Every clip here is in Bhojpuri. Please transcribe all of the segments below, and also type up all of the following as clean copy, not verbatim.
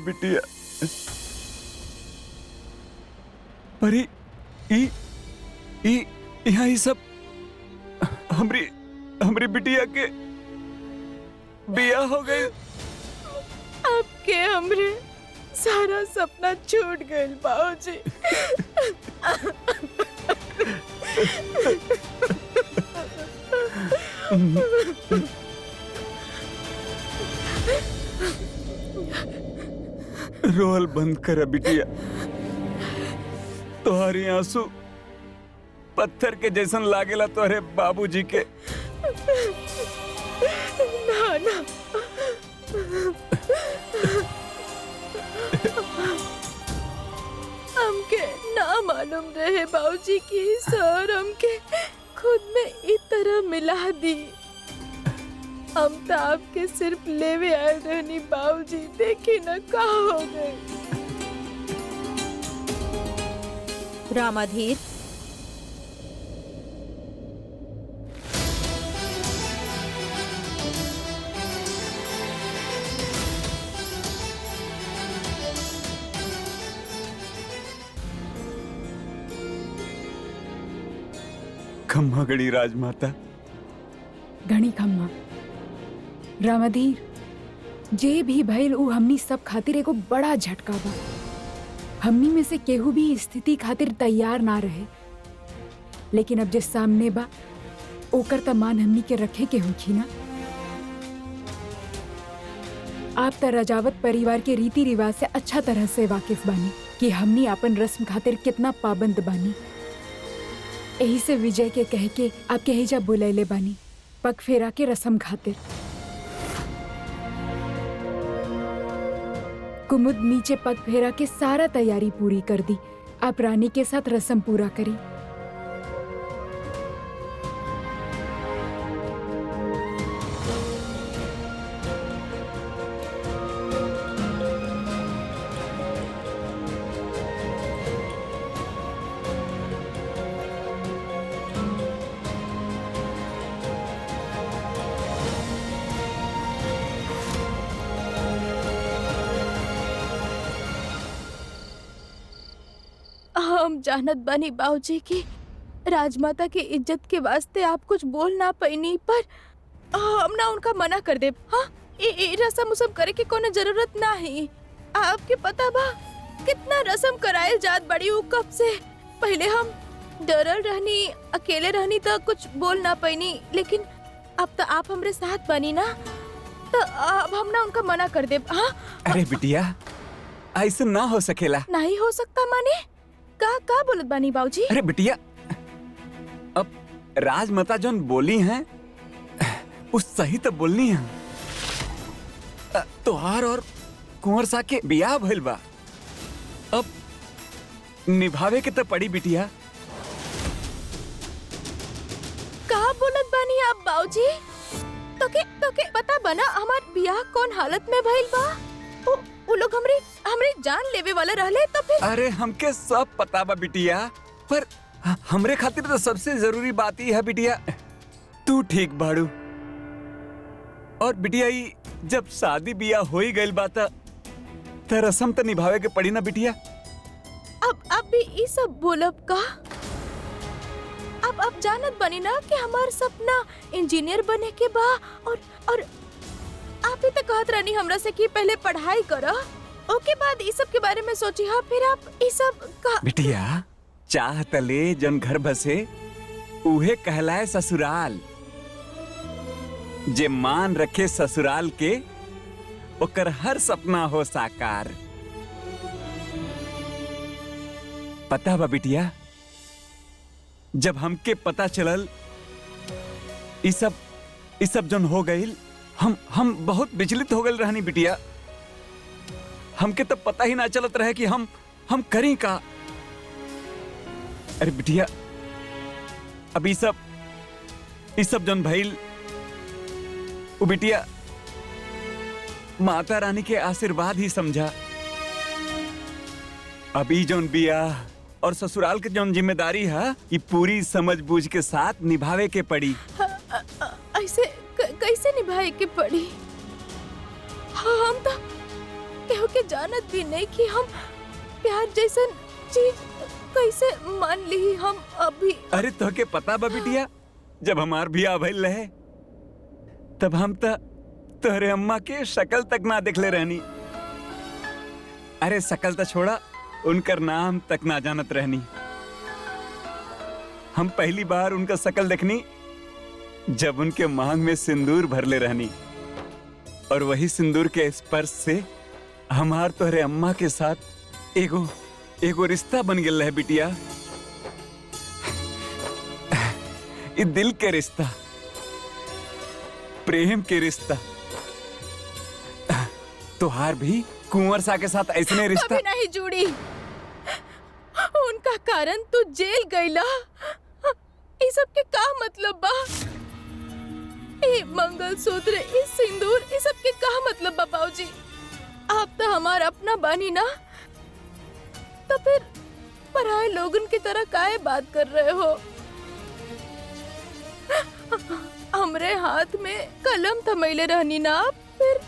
बिटिया। पर यहाँ ये सब हमरी बिटिया के बिया हो गई। आपके हमरे सारा सपना छूट गए बाबूजी। रोल बंद कर बिटिया। तुम्हारी आंसू पत्थर के जैसन लागेला तोहरे बाबूजी के। ना ना हमके ना मालूम रहे बाबूजी की सर हमके खुद में इस तरह मिला दी। हम तो आपके सिर्फ लेवे आए रहनी बाबूजी, देखी ना कहाँ हो गए। रामाधीर, खम्मा गड़ी राजमाता। घणी खम्मा रामाधीर, जे भी भइल उ हमनी सब खातिर एगो बड़ा झटका बा। हमनी में से केहू भी स्थिति खातिर तैयार ना रहे, लेकिन अब जे सामने बा ओकर त मान हमनी के रखे के होखी ना। आप त रजावत परिवार के रीति रिवाज से अच्छा तरह से वाकिफ बानी कि हमनी अपन रस्म खातिर कितना पाबंद बानी। यही से विजय के कह के आपके हिजा बुलैले बानी पग फेरा के रस्म खातिर। कुमुद नीचे पग फेरा के सारा तैयारी पूरी कर दी। आप रानी के साथ रस्म पूरा करी। हम जानत बानी बाबूजी की राजमाता की इज्जत के वास्ते आप कुछ बोल ना पैनी, पर हम ना उनका मना कर दे। हाँ, ये रस्म उसम करे के कोनो जरूरत ना है। आपके पता बा कितना रस्म करायल जात बड़ी उ कब से। पहले हम डरल रहनी, अकेले रहनी तो कुछ बोल ना पैनी, लेकिन अब तो आप हमरे साथ बनी ना, तो अब हम ना उनका मना कर दे। हाँ, अरे बिटिया, ऐसा ना हो सकेला। नहीं हो सकता माने का बोलत बानी बाबूजी? अरे बिटिया, अब राजमाता जोन बोली हैं उस सही तो बोलनी है। तोहार और कुंवर सा के बियाह भइल बा, अब निभावे के तो पड़ी बिटिया। का बोलत बानी आप बाबूजी? तोके पता बना हमार बियाह कौन हालत में भइल बा? उ लोग हमरे जान लेवे वाला रहले तो फिर। अरे हमके सब पता बा बिटिया, पर हमरे खातिर तो सबसे जरूरी बात ही है बिटिया तू ठीक बाड़ू। और बिटिया ई जब शादी बियाह हो ही गइल बा त रस्म तो निभावे के पड़ी ना बिटिया। अब भी ई सब बोलब का? अब जानत बनी ना कि हमार सपना इंजीनियर बने के बा, और आप ही तो कहत रहनी हमरा से कि पहले पढ़ाई करा, ओके बाद इस सब के बारे में सोची। हाँ, फिर आप इस सब का। बिटिया, चाह तले जन घर बसे उहे कहलाए ससुराल। जे मान रखे ससुराल के ओकर हर सपना हो साकार। पता बा बिटिया, जब हमके पता चलल ई सब जन हो गईल, हम बहुत विचलित हो गए रहनी बिटिया। हमके तो पता ही ना चलत रहे कि हम करी का। अरे बिटिया, अब ई सब जन भइल उ बिटिया माता रानी के आशीर्वाद ही समझा। अभी जौन बियाह और ससुराल के जौन जिम्मेदारी है ये पूरी समझ बूझ के साथ निभावे के पड़ी। ऐसे कैसे निभाए के पड़ी? हम केहू के जानत भी नहीं कि हम प्यार जैसन चीज कैसे मान ली हम अभी। अरे तोहके पता बा बिटिया, जब हमार भी भइल रहे तब हम तोहरे अम्मा के शक्ल तक ना देखले रहनी। अरे शक्ल तो छोड़ा, उनकर नाम तक ना जानत रहनी। हम पहली बार उनका शक्ल देखनी जब उनके मांग में सिंदूर भरले रहनी, और वही सिंदूर के स्पर्श से हमार तोहरे अम्मा के साथ एगो रिश्ता बन गया है बिटिया। ये दिल के रिश्ता, प्रेम के रिश्ता। तोहार भी कुंवर सा के साथ ऐसने रिश्ता कभी नहीं जुड़ी। उनका कारण तू जेल गईला, इस सब के का मतलब बा? ये मंगलसूत्र, ये सिंदूर, इस सब के का मतलब बा बाबूजी? आप तो हमारा अपना बानी ना, तो फिर पराये लोगन की तरह काहे बात कर रहे हो? हमरे हाथ में कलम थमैले रहनी ना, फिर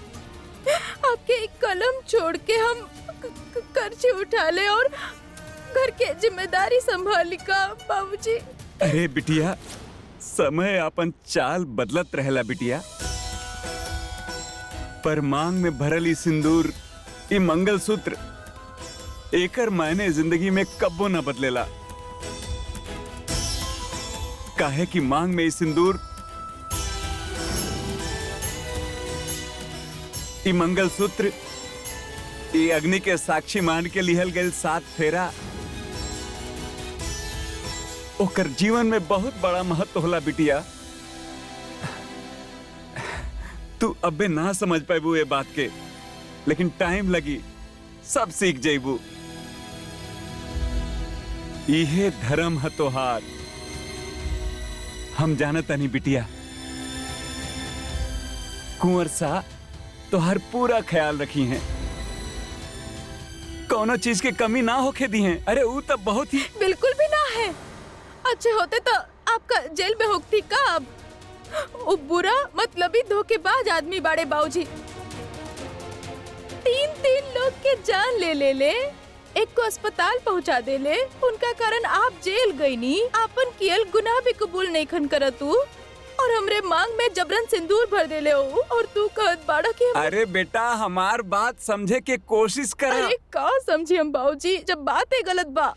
आपके एक कलम छोड़ के हम कर्जे उठा ले और घर के जिम्मेदारी संभाली का बाबूजी। अरे बिटिया, समय अपन चाल बदलत रहेला बिटिया, पर मांग में भरल ई सिंदूर, ई मंगलसूत्र, एकर मायने जिंदगी में कब्बो न बदलेला। काहे कि मांग में ई सिंदूर, ई मंगलसूत्र, ई अग्नि के साक्षी मान के लिहल गए 7 फेरा, ओकर जीवन में बहुत बड़ा महत्व होला बिटिया। तू अबे ना समझ पाबू ये बात के, लेकिन टाइम लगी, सब सीख जाइबू। इहे धर्म है तोहार। हम जानत नहीं बिटिया, कुंवर सा तोहार पूरा ख्याल रखी हैं, कोनो चीज की कमी ना होके दी हैं। अरे वो तब बहुत ही बिल्कुल भी ना है। अच्छे होते तो आपका जेल में होती का अब? वो बुरा मतलबी धोखेबाज आदमी बाड़े बाबूजी। 3 लोग के जान ले, एक को अस्पताल पहुंचा दे ले, उनका कारण आप जेल गई नी। आपन कियल गुनाह भी कबूल नहीं खन करत तू, और हमरे मांग में जबरन सिंदूर भर दे ले हो, और तू कहत बाड़ा कि अरे बेटा, हमार बात समझे के कोशिश कर। अरे का समझी हम बाबूजी, जब बात है गलत बा।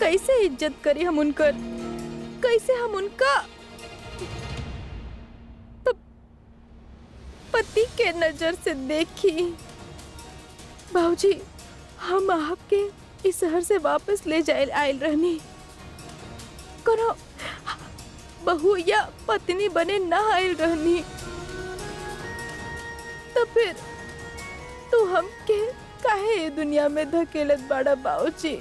कैसे इज्जत करी हम उनकर, कैसे हम उनका पति के नजर से देखी? बाबूजी, हम आपके इस शहर से वापस ले जाए आयल रहनी, कोनो बहू या पत्नी बने ना आयल रहनी। तो फिर तू हमके काहे ये दुनिया में धकेलत बाड़ा बाबूजी?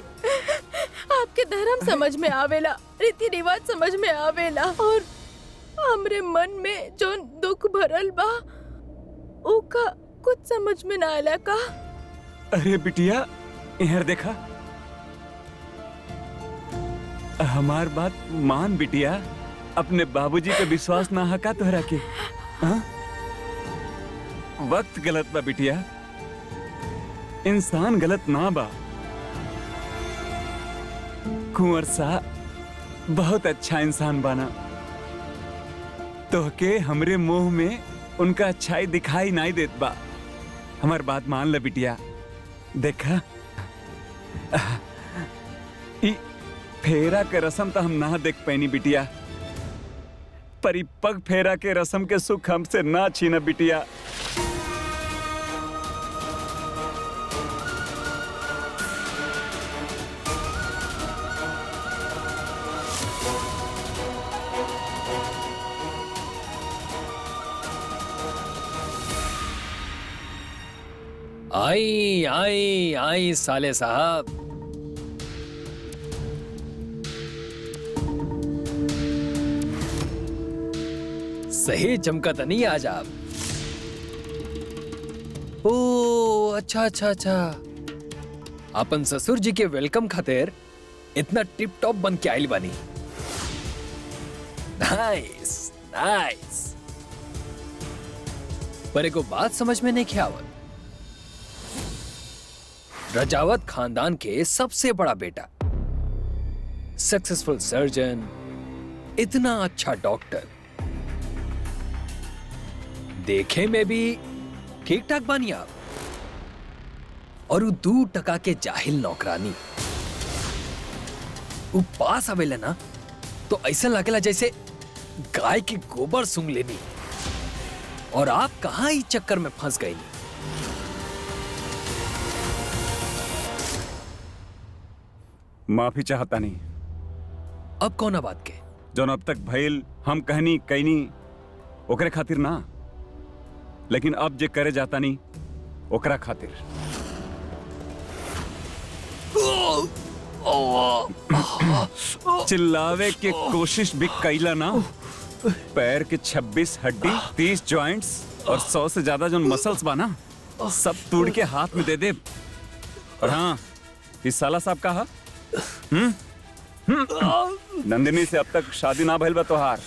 आपके धर्म समझ में आवेला, रीति रिवाज समझ में आवेला, और हमरे मन में जो दुख भरल बा ओका कुछ समझ में ना आला का? अरे बिटिया, इधर देखा, हमार बात मान बिटिया। अपने बाबूजी का विश्वास ना हका तोहरा के। हाँ? वक्त गलत बा बिटिया, इंसान गलत ना बा। कुंवर सा बहुत अच्छा इंसान बना, तोहके हमरे मुंह में उनका अच्छाई दिखाई नहीं देत बा। हमार बात मान ले बिटिया। देखा, ई फेरा के रस्म तो हम ना देख पैनी बिटिया, पर ई पग फेरा के रस्म के सुख हमसे ना छीना बिटिया। आई आई आई साले साहब, सही चमका तो नहीं आज आप? ओ अच्छा अच्छा अच्छा, अपन ससुर जी के वेलकम खातिर इतना टिप टॉप बन के आइल बानी। Nice nice. पर एगो बात समझ में नहीं आवत, रजावत खानदान के सबसे बड़ा बेटा, सक्सेसफुल सर्जन, इतना अच्छा डॉक्टर, देखे में भी ठीक ठाक बानी आप, और वो 2% के जाहिल नौकरानी। वो पास आवेला ना तो ऐसा लगेला जैसे गाय की गोबर सूंघ लेनी। और आप कहां इस चक्कर में फंस गई? माफी चाहता नहीं। अब कौन बात के? जो अब तक भइल हम कहनी कहनी ओकरे खातिर ना, लेकिन अब जे करे जाता नहीं ओकरा खातिर। चिल्लावे के कोशिश भी कैला ना, पैर के 26 हड्डी, 30 जॉइंट्स और 100 से ज्यादा जो मसल्स बाना सब तोड़ के हाथ में दे दे। और हाँ, इस साला साहब कहा नंदिनी से अब तक शादी ना भइल बा तोहार।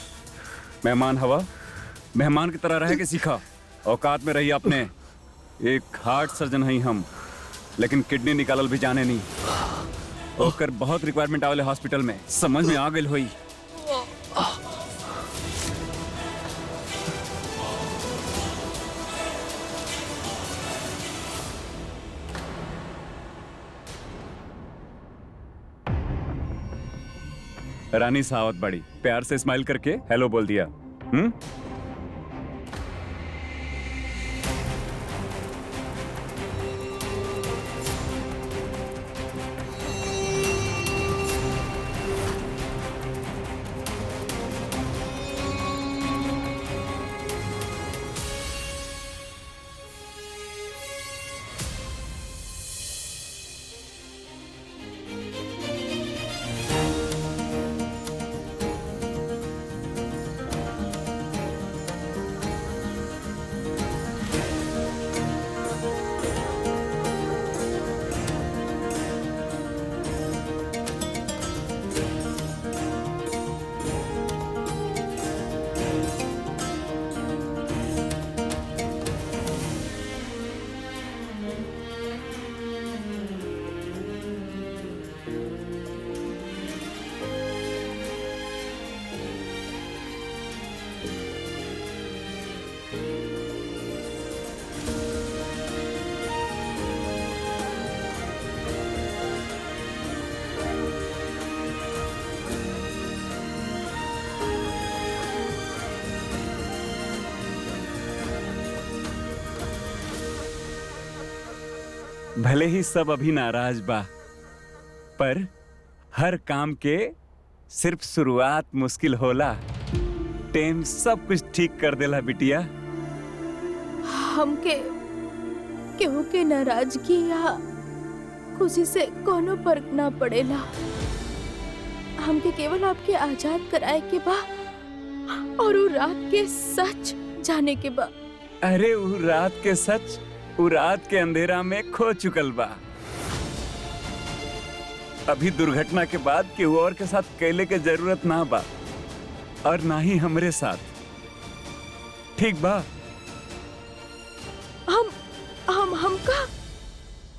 मेहमान हवा, मेहमान की तरह रह के सीखा, औकात में रही अपने। एक हार्ट सर्जन हई हम, लेकिन किडनी निकालल भी जाने नहीं। ओकर बहुत रिक्वायरमेंट आवेले हॉस्पिटल में, समझ में आ गइल होई। रानी सावत बड़ी प्यार से स्माइल करके हेलो बोल दिया। भले ही सब अभी नाराज बा, पर हर काम के सिर्फ शुरुआत मुश्किल होला। टेम सब कुछ ठीक कर देला बिटिया। हमके केहू के नाराजगी या खुशी से कोनो फर्क ना पड़ेला। हमके केवल आपके आजाद कराए के बा और वो रात के सच जाने के बा। अरे वो रात के सच वो रात के अंधेरा में खो चुकल बा। अभी दुर्घटना के बाद केहू और के साथ कैले के जरूरत ना बा, और ना ही हमरे साथ। ठीक बा?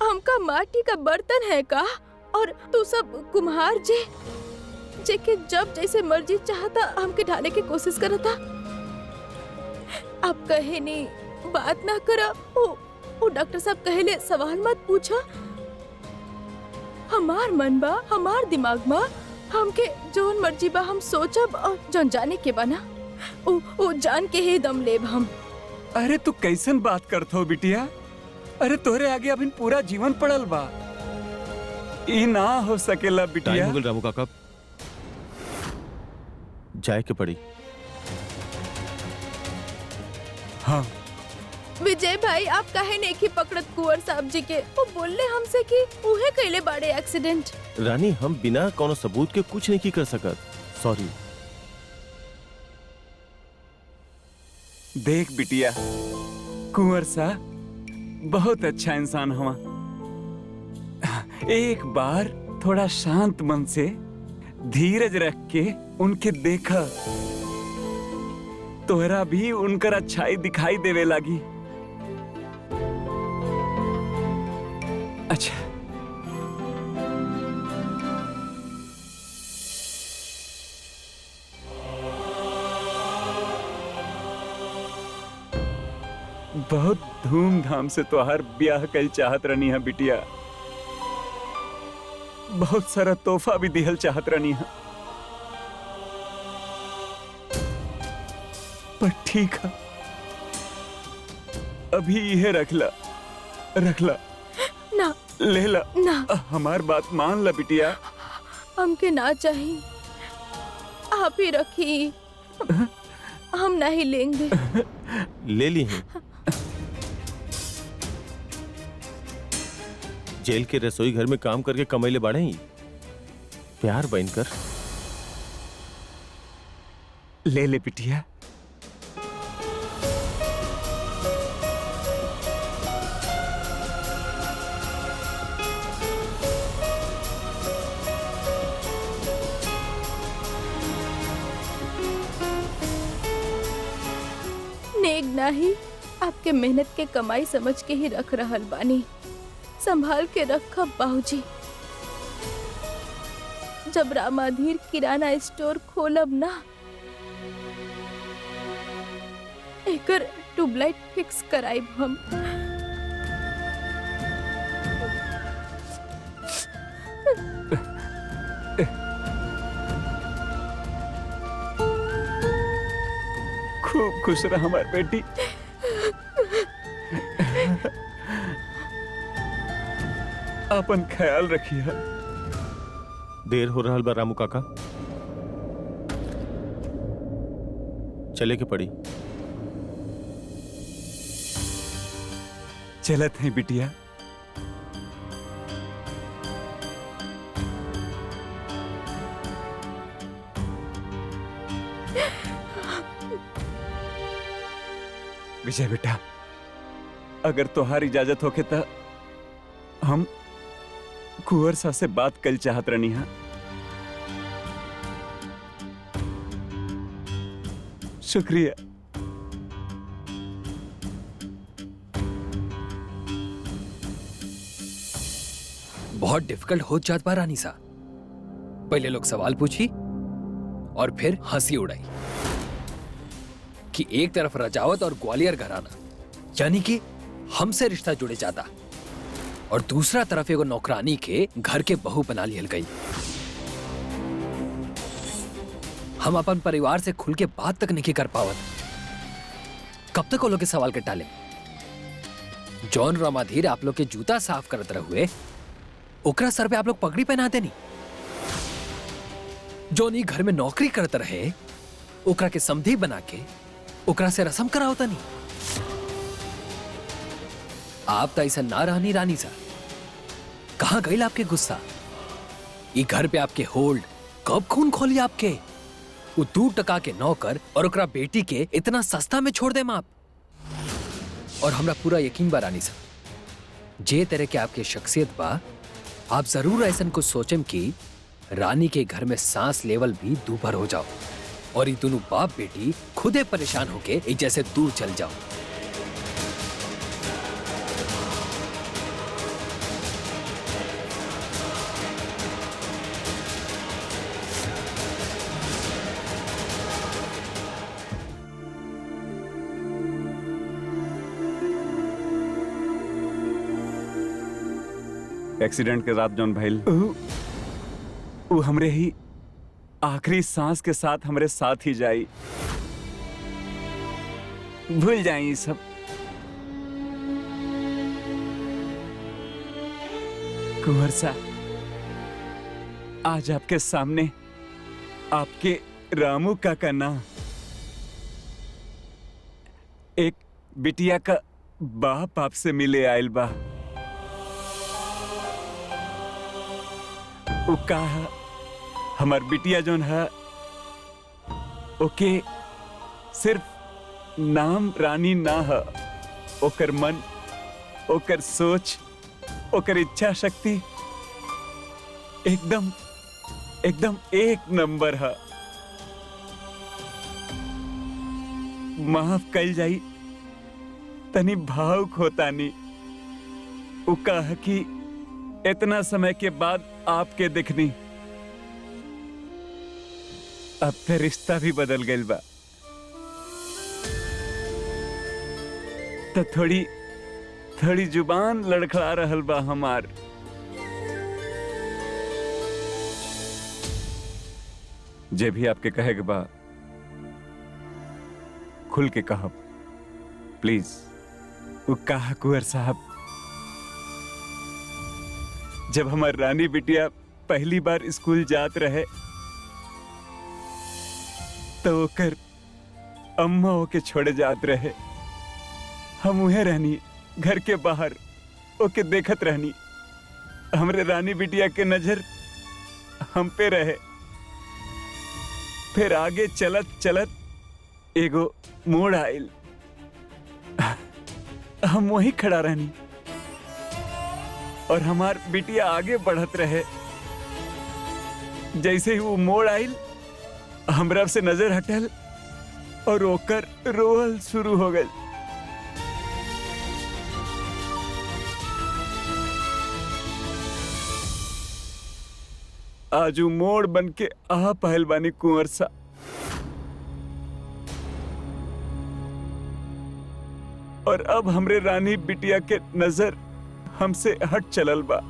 हमका माटी का बर्तन है का? और तू सब कुम्हार जे के जब जैसे मर्जी चाहता हमके ढाले की कोशिश करता। अब कहे नहीं, बात ना करा। वो डॉक्टर साहब कहले सवाल मत पूछा। हमार मन बा, हमार दिमाग बा, हमके जोन मर्जी बा हम सोचब, और जोन जाने के बा ना वो जान के ही दम लेब हम। अरे तू कैसन बात करत हो बिटिया? अरे तोहरे आगे अभी पूरा जीवन पड़ल बा। ई ना हो सकेला बिटिया। टाइम हो गइल रामू काका, जाए के पड़ी। हाँ विजय भाई, आप काहे नहीं की पकड़त कुंवर साहब जी के? वो बोलले हमसे कि उहे कैले बाड़े एक्सीडेंट। रानी, हम बिना कोनो सबूत के कुछ नहीं कर सकत। सॉरी। देख बिटिया, कुंवर साहब बहुत अच्छा इंसान हुआ। एक बार थोड़ा शांत मन से धीरज रख के उनके देखा, तोहरा भी उनकर अच्छाई दिखाई देवे लगी। अच्छा बहुत धूमधाम से तोहार ब्याह कल चाहत रहनी है बिटिया। बहुत सारा तोहफा भी दिहल चाहत रहनी है, पर ठीक है, अभी यह रखला रखला, ना लेला। ना, हमार बात मान ला बिटिया। हमके ना चाहिए, आप ही रखी, हम नहीं लेंगे। ले ली हैं। जेल के रसोई घर में काम करके कमैले बाड़े ही, प्यार बनकर ले ले बिटिया। नेक नाही, आपके मेहनत के कमाई समझ के ही रख रहल बानी। संभाल के रखब बाबूजी। जब रामाधीर किराना स्टोर खोलब ना, एकर ट्यूबलाइट फिक्स कराइब हम। खूब खुश रह हमार बेटी। अपन ख्याल रखिए। देर हो रहा बा रामू काका, चले के पड़ी। चलत है बिटिया। विजय बेटा, अगर तोहार इजाजत होके तो हम कुंवर साहब से बात कल चाहत रहनी है। शुक्रिया। बहुत डिफिकल्ट हो जात बा रानी सा। पहले लोग सवाल पूछी और फिर हंसी उड़ाई कि एक तरफ रजावत और ग्वालियर घराना यानी कि हमसे रिश्ता जुड़े जाता, और दूसरा तरफ एगो नौकरानी के घर के बहू बना लियल गई। हम अपन परिवार से खुल के बात तक नहीं कर पावत। कब तक वो लोग के सवाल के टाले? जॉन रामाधीर आप लोग के जूता साफ करत रहुए, ओकरा सर पे आप लोग पगड़ी पहनाते नहीं। जॉन ही घर में नौकरी करते रहे, ओकरा के समधी बना के ओकरा से रस्म करावता नहीं। आप तो ऐसा ना रहनी रानी सा। कहां गई आपके गुस्सा? ये घर पे आपके होल्ड कब खून खोली आपके? वो 2 टका के नौकर और ओकरा बेटी के इतना सस्ता में छोड़ दे आप? और हमरा पूरा यकीन बा रानी सा, जे तरह के आपके शख्सियत बा, आप जरूर ऐसा कुछ सोचें कि रानी के घर में सांस लेवल भी दूभर हो जाओ और ये दोनों बाप बेटी खुदे परेशान होके एक जैसे दूर चल जाओ। एक्सीडेंट के रात जौन भइल, वो हमरे ही आखिरी सांस के साथ हमरे साथ ही जाई। भूल जाए सब। कुंवर साहब, आज आपके सामने आपके रामू का नाम एक बिटिया का बाप आपसे मिले आयल बा। वो कहा हमार बिटिया जोन है ओके सिर्फ नाम रानी ना है, ओकर मन, ओकर सोच, ओकर इच्छा शक्ति एकदम एकदम एक नंबर है। माफ कल जाई, तनी भावुक होता नहीं। वो कहा कि इतना समय के बाद आपके दिखनी, अब तो रिश्ता भी बदल गया बा। तो थोड़ी थोड़ी जुबान लड़खड़ा रहल बा हमार। जे भी आपके कहे के बा खुल के कहब प्लीज। वो कहा कुंवर साहब, जब हमार रानी बिटिया पहली बार स्कूल जात रहे तो ओकर अम्मा ओके छोड़े जात रहे। हम उहे रहनी घर के बाहर ओके देखत रहनी। हमरे रानी बिटिया के नजर हम पे रहे। फिर आगे चलत चलत एगो मोड़ आइल, हम वहीं खड़ा रहनी और हमार बिटिया आगे बढ़त रहे। जैसे ही वो मोड़ आइल हमरा से नजर हटल और ओकर रोल शुरू हो गई। आजू मोड़ बन के आ पहल बानी कुंवर सा। और अब हमरे रानी बिटिया के नजर हमसे हट चलल बा।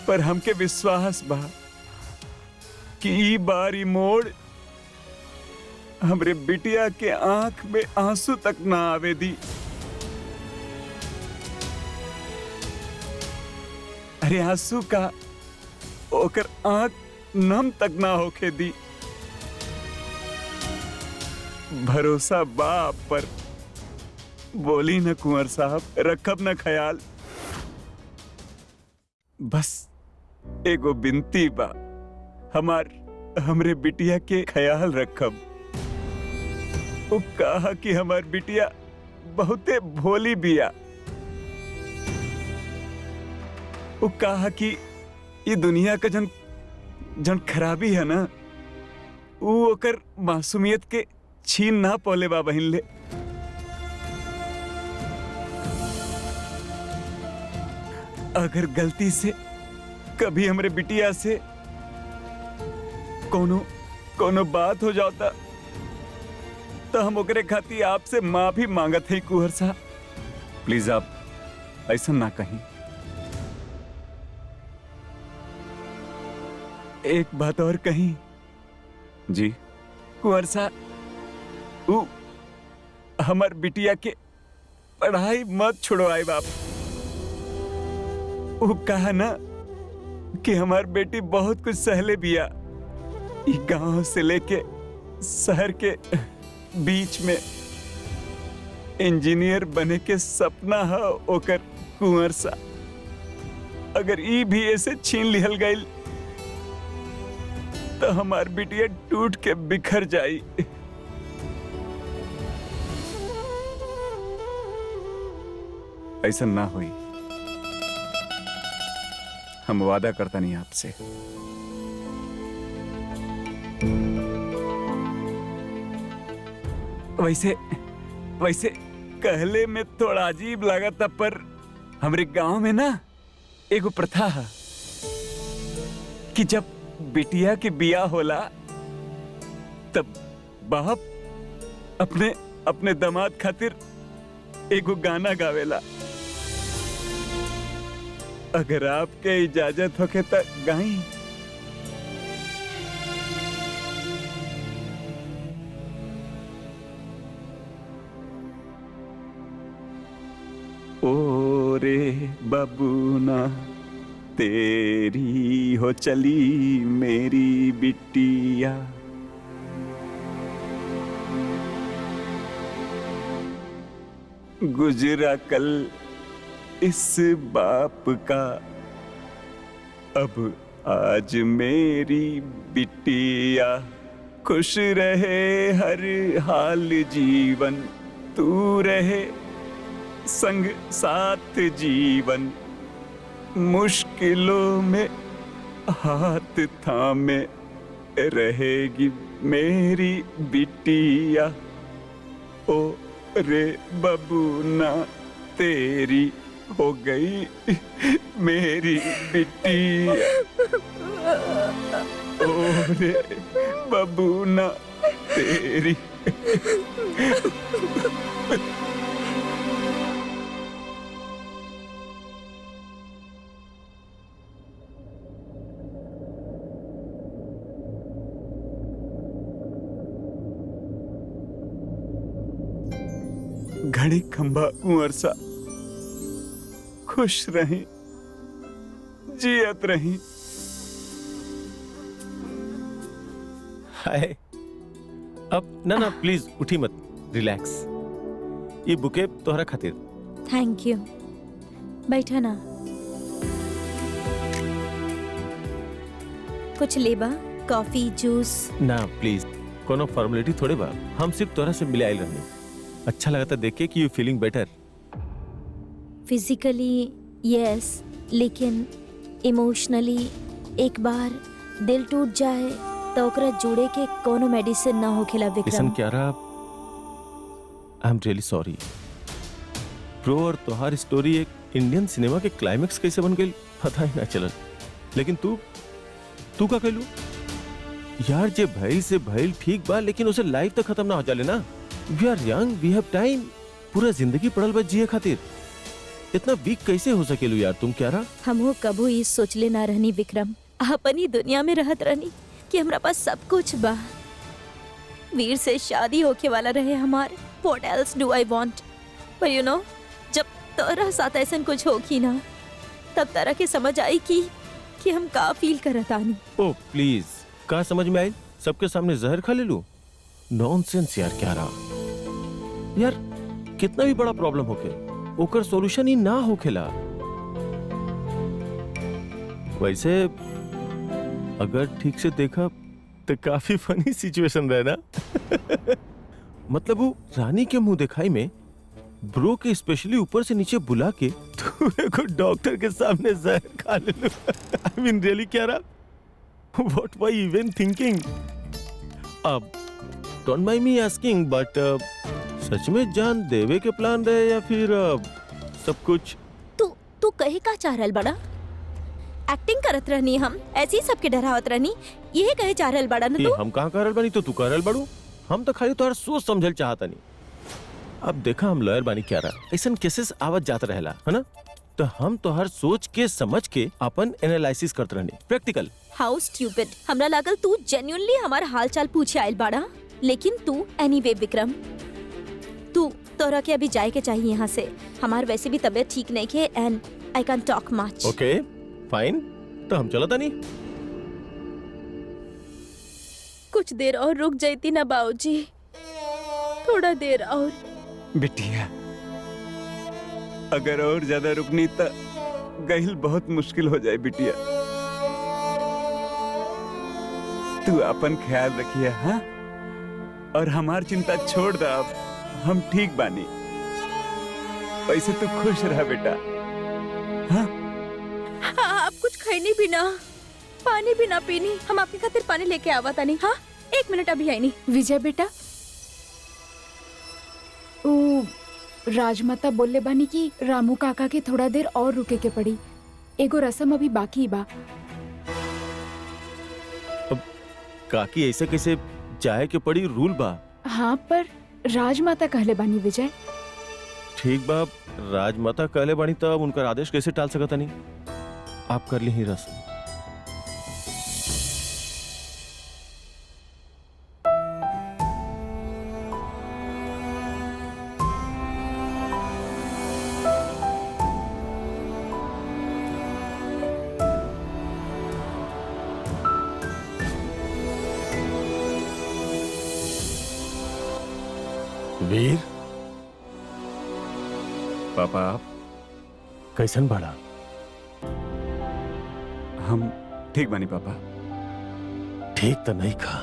पर हमके विश्वास बा कि ई बार ई मोड़ हमरे बिटिया के आंख में आंसू तक ना आवे दी। अरे आंसू का ओकर आंख नम तक ना होके दी। भरोसा बाप पर। बोली न कुंवर साहब, रखब न ख्याल। बस एगो बिनती बा, हमरे बिटिया के ख्याल रखब। वो कहा कि हमार बिटिया बहुते भोली बिया। वो कहा कि ये दुनिया का जन खराबी है ना, वो ओकर मासूमियत के छीन ना पौले बा बहिन ले। अगर गलती से कभी हमरे बिटिया से कोनो बात हो जाता तो हम ओकरे खातिर आपसे माफी मांगत है कुंवर साहब। प्लीज आप ऐसा ना कहीं। एक बात और कहीं जी कुंवर साहब, हमार बिटिया के पढ़ाई मत छोड़वाए बाप। वो कहा ना कि हमार बेटी बहुत कुछ सहले बिया। गांव से लेके शहर के बीच में इंजीनियर बने के सपना है ओकर कुंवर सा। अगर ई भी ऐसे छीन लिहल गई तो हमार बिटिया टूट के बिखर जाई। ऐसा ना हुई, हम वादा करता नहीं आपसे। वैसे कहले में थोड़ा अजीब लगा था, पर हमरे गांव में ना एगो प्रथा है कि जब बिटिया के बिया होला तब बाप अपने दामाद खातिर एगो गाना गावेला। अगर आपके इजाजत होके तो गाई। ओ रे बबूना तेरी हो चली मेरी बिटिया, गुजरा कल इस बाप का, अब आज मेरी बिटिया। खुश रहे हर हाल जीवन, तू रहे संग साथ जीवन। मुश्किलों में हाथ थामे रहेगी मेरी बिटिया। ओ रे बबूना तेरी हो गई मेरी बिटिया। ओ रे बबूना तेरी घड़ी खंभा कुंवर सा खुश रही, जियत रही। हाय, अब ना ना प्लीज उठी मत, रिलैक्स। ये बुके तोहरा खातिर। Thank you. बैठा ना। कुछ लेबा? Coffee, juice? ना प्लीज, कोनो फॉर्मेलिटी थोड़े बा। हम सिर्फ तोहरा से मिले आइल रहनी। अच्छा लगा था देख के कि you feeling better. Physically yes, लेकिन इमोशनली एक बार दिल टूट जाए तो ओकरा जुड़े के कोनो मेडिसिन ना होखेला किसन विक्रम। क्या रहा? I am really sorry bro. और तोहार स्टोरी एक इंडियन सिनेमा के क्लाइमेक्स कैसे बन गई पता ही ना चलल। लेकिन तू का कहलू यार, जे भइल से भइल ठीक बा, लेकिन उसे लाइफ तक खत्म ना हो जाले ना। We are young, we have time. पूरा जिंदगी पड़ल बा जिए खातिर। इतना वीक कैसे हो सकेलू यार तुम? क्या रहा? हमहू कबू ई सोचले ना रहनी विक्रम। अपनी दुनिया में रहत रहनी कि हमरा पास सब कुछ बा। वीर से शादी होके वाला रहे हमार। What else do I want? But you know, जब तोरा साथ ऐसा कुछ होगी ना, तब तारा के समझ आई कि हम का फील करत आनी। ओ प्लीज, का समझ में आई? सबके सामने जहर खा ले लू? नॉनसेंस यार। क्या रहा यार, कितना भी बड़ा प्रॉब्लम होके ओकर सॉल्यूशन ही ना होखेला। वैसे अगर ठीक से देखा तो काफी फनी सिचुएशन रहे ना। मतलब वो रानी के मुंह दिखाई में ब्रो के स्पेशली ऊपर से नीचे बुला के तूने को डॉक्टर के सामने जहर खा ले लो। आई मीन रियली क्या रहा? What were you even thinking? Don't mind me asking, but सच में जान देवे के प्लान रहे या फिर सब कुछ? तू कहे का चाह रहल बड़ा? एक्टिंग करत रहनी हम, ऐसे ही सबके डरावत रहनी। यही कहे चाह रहल बड़ा ना तू? हम कहाँ कर रहल बानी तो तू कर रहल बड़ू। हम तो खाली तोहर सोच समझल चाहता नहीं। अब देखा हम लॉयर बानी क्या रहा, ऐसा केसेस आवत जात रहेला है ना, तो हम तोहर सोच के समझ के अपन एनालिसिस करत रहनी, प्रैक्टिकल। हाउ स्टूपिड। हमरा लागल तू जेन्युइनली हमार हालचाल पूछे आइल बाड़ा, लेकिन तू एनीवे विक्रम, तोरा के अभी जाए के चाहिए यहाँ से। हमार वैसे भी तबीयत ठीक नहीं है एंड आई कैन टॉक मच। ओके फाइन, तो हम चलता नहीं। कुछ देर और रुक जाती ना बाबूजी, थोड़ा देर और। बिटिया, अगर और ज्यादा रुकनी तो गहिल बहुत मुश्किल हो जाए। बिटिया तू अपन ख्याल रखिए, हाँ? और हमार चिंता छोड़ दा, अब हम ठीक बानी। वैसे तू खुश रहा बेटा, हाँ? आप कुछ खैनी भी ना, पानी भी ना पीनी। हम आपके खातिर पानी लेके आवा तानी। हाँ, 1 मिनट अभी आई नहीं। विजय बेटा, ओ राजमाता बोले बानी कि रामू काका के थोड़ा देर और रुके के पड़ी। एगो रसम अभी बाकी बा। अब काकी ऐसे कैसे जाए के पड़ी? रूल बा। हाँ, पर राजमाता कहले बानी विजय। ठीक बा, राजमाता कहले बानी तब उनका आदेश कैसे टाल सकता नहीं। आप कर ली ही रस्म। वीर, पापा आप? कैसन बड़ा? हम ठीक बानी पापा। ठीक तो नहीं खा।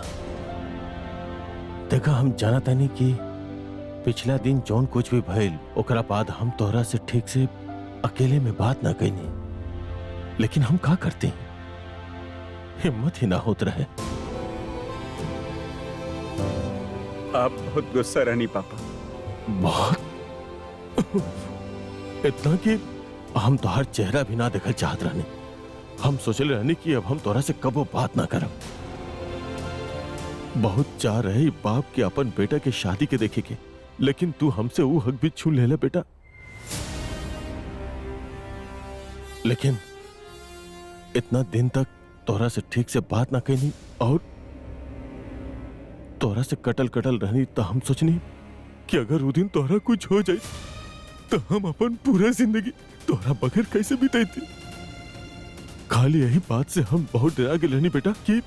देखा, हम जानता नहीं कि पिछला दिन जौन कुछ भी भइल ओकरा बाद हम तोहरा से ठीक से अकेले में बात ना कईनी, लेकिन हम का करते हैं, हिम्मत ही ना होत रहे। आप बहुत गुस्सा रहनी पापा। बहुत इतना कि हम तोहर चेहरा भी ना देखल चाहत रहने। हम सोचले रहने कि अब हम तोरा से कबो बात ना करब। बहुत चाह रहे बाप के अपन बेटा के शादी के देखे के, लेकिन तू हमसे वो हक भी छीन लेला बेटा। लेकिन इतना दिन तक तोरा से ठीक से बात ना कहनी और तोरा से कटल कटल रहनी, तो हम सोचनी कि अगर वो दिन तोरा कुछ हो जाए तो हम अपन पूरा जिंदगी तोरा बगैर कैसे बिताई थी। खाली यही बात से हम बहुत डरा गए रहनी बेटा कि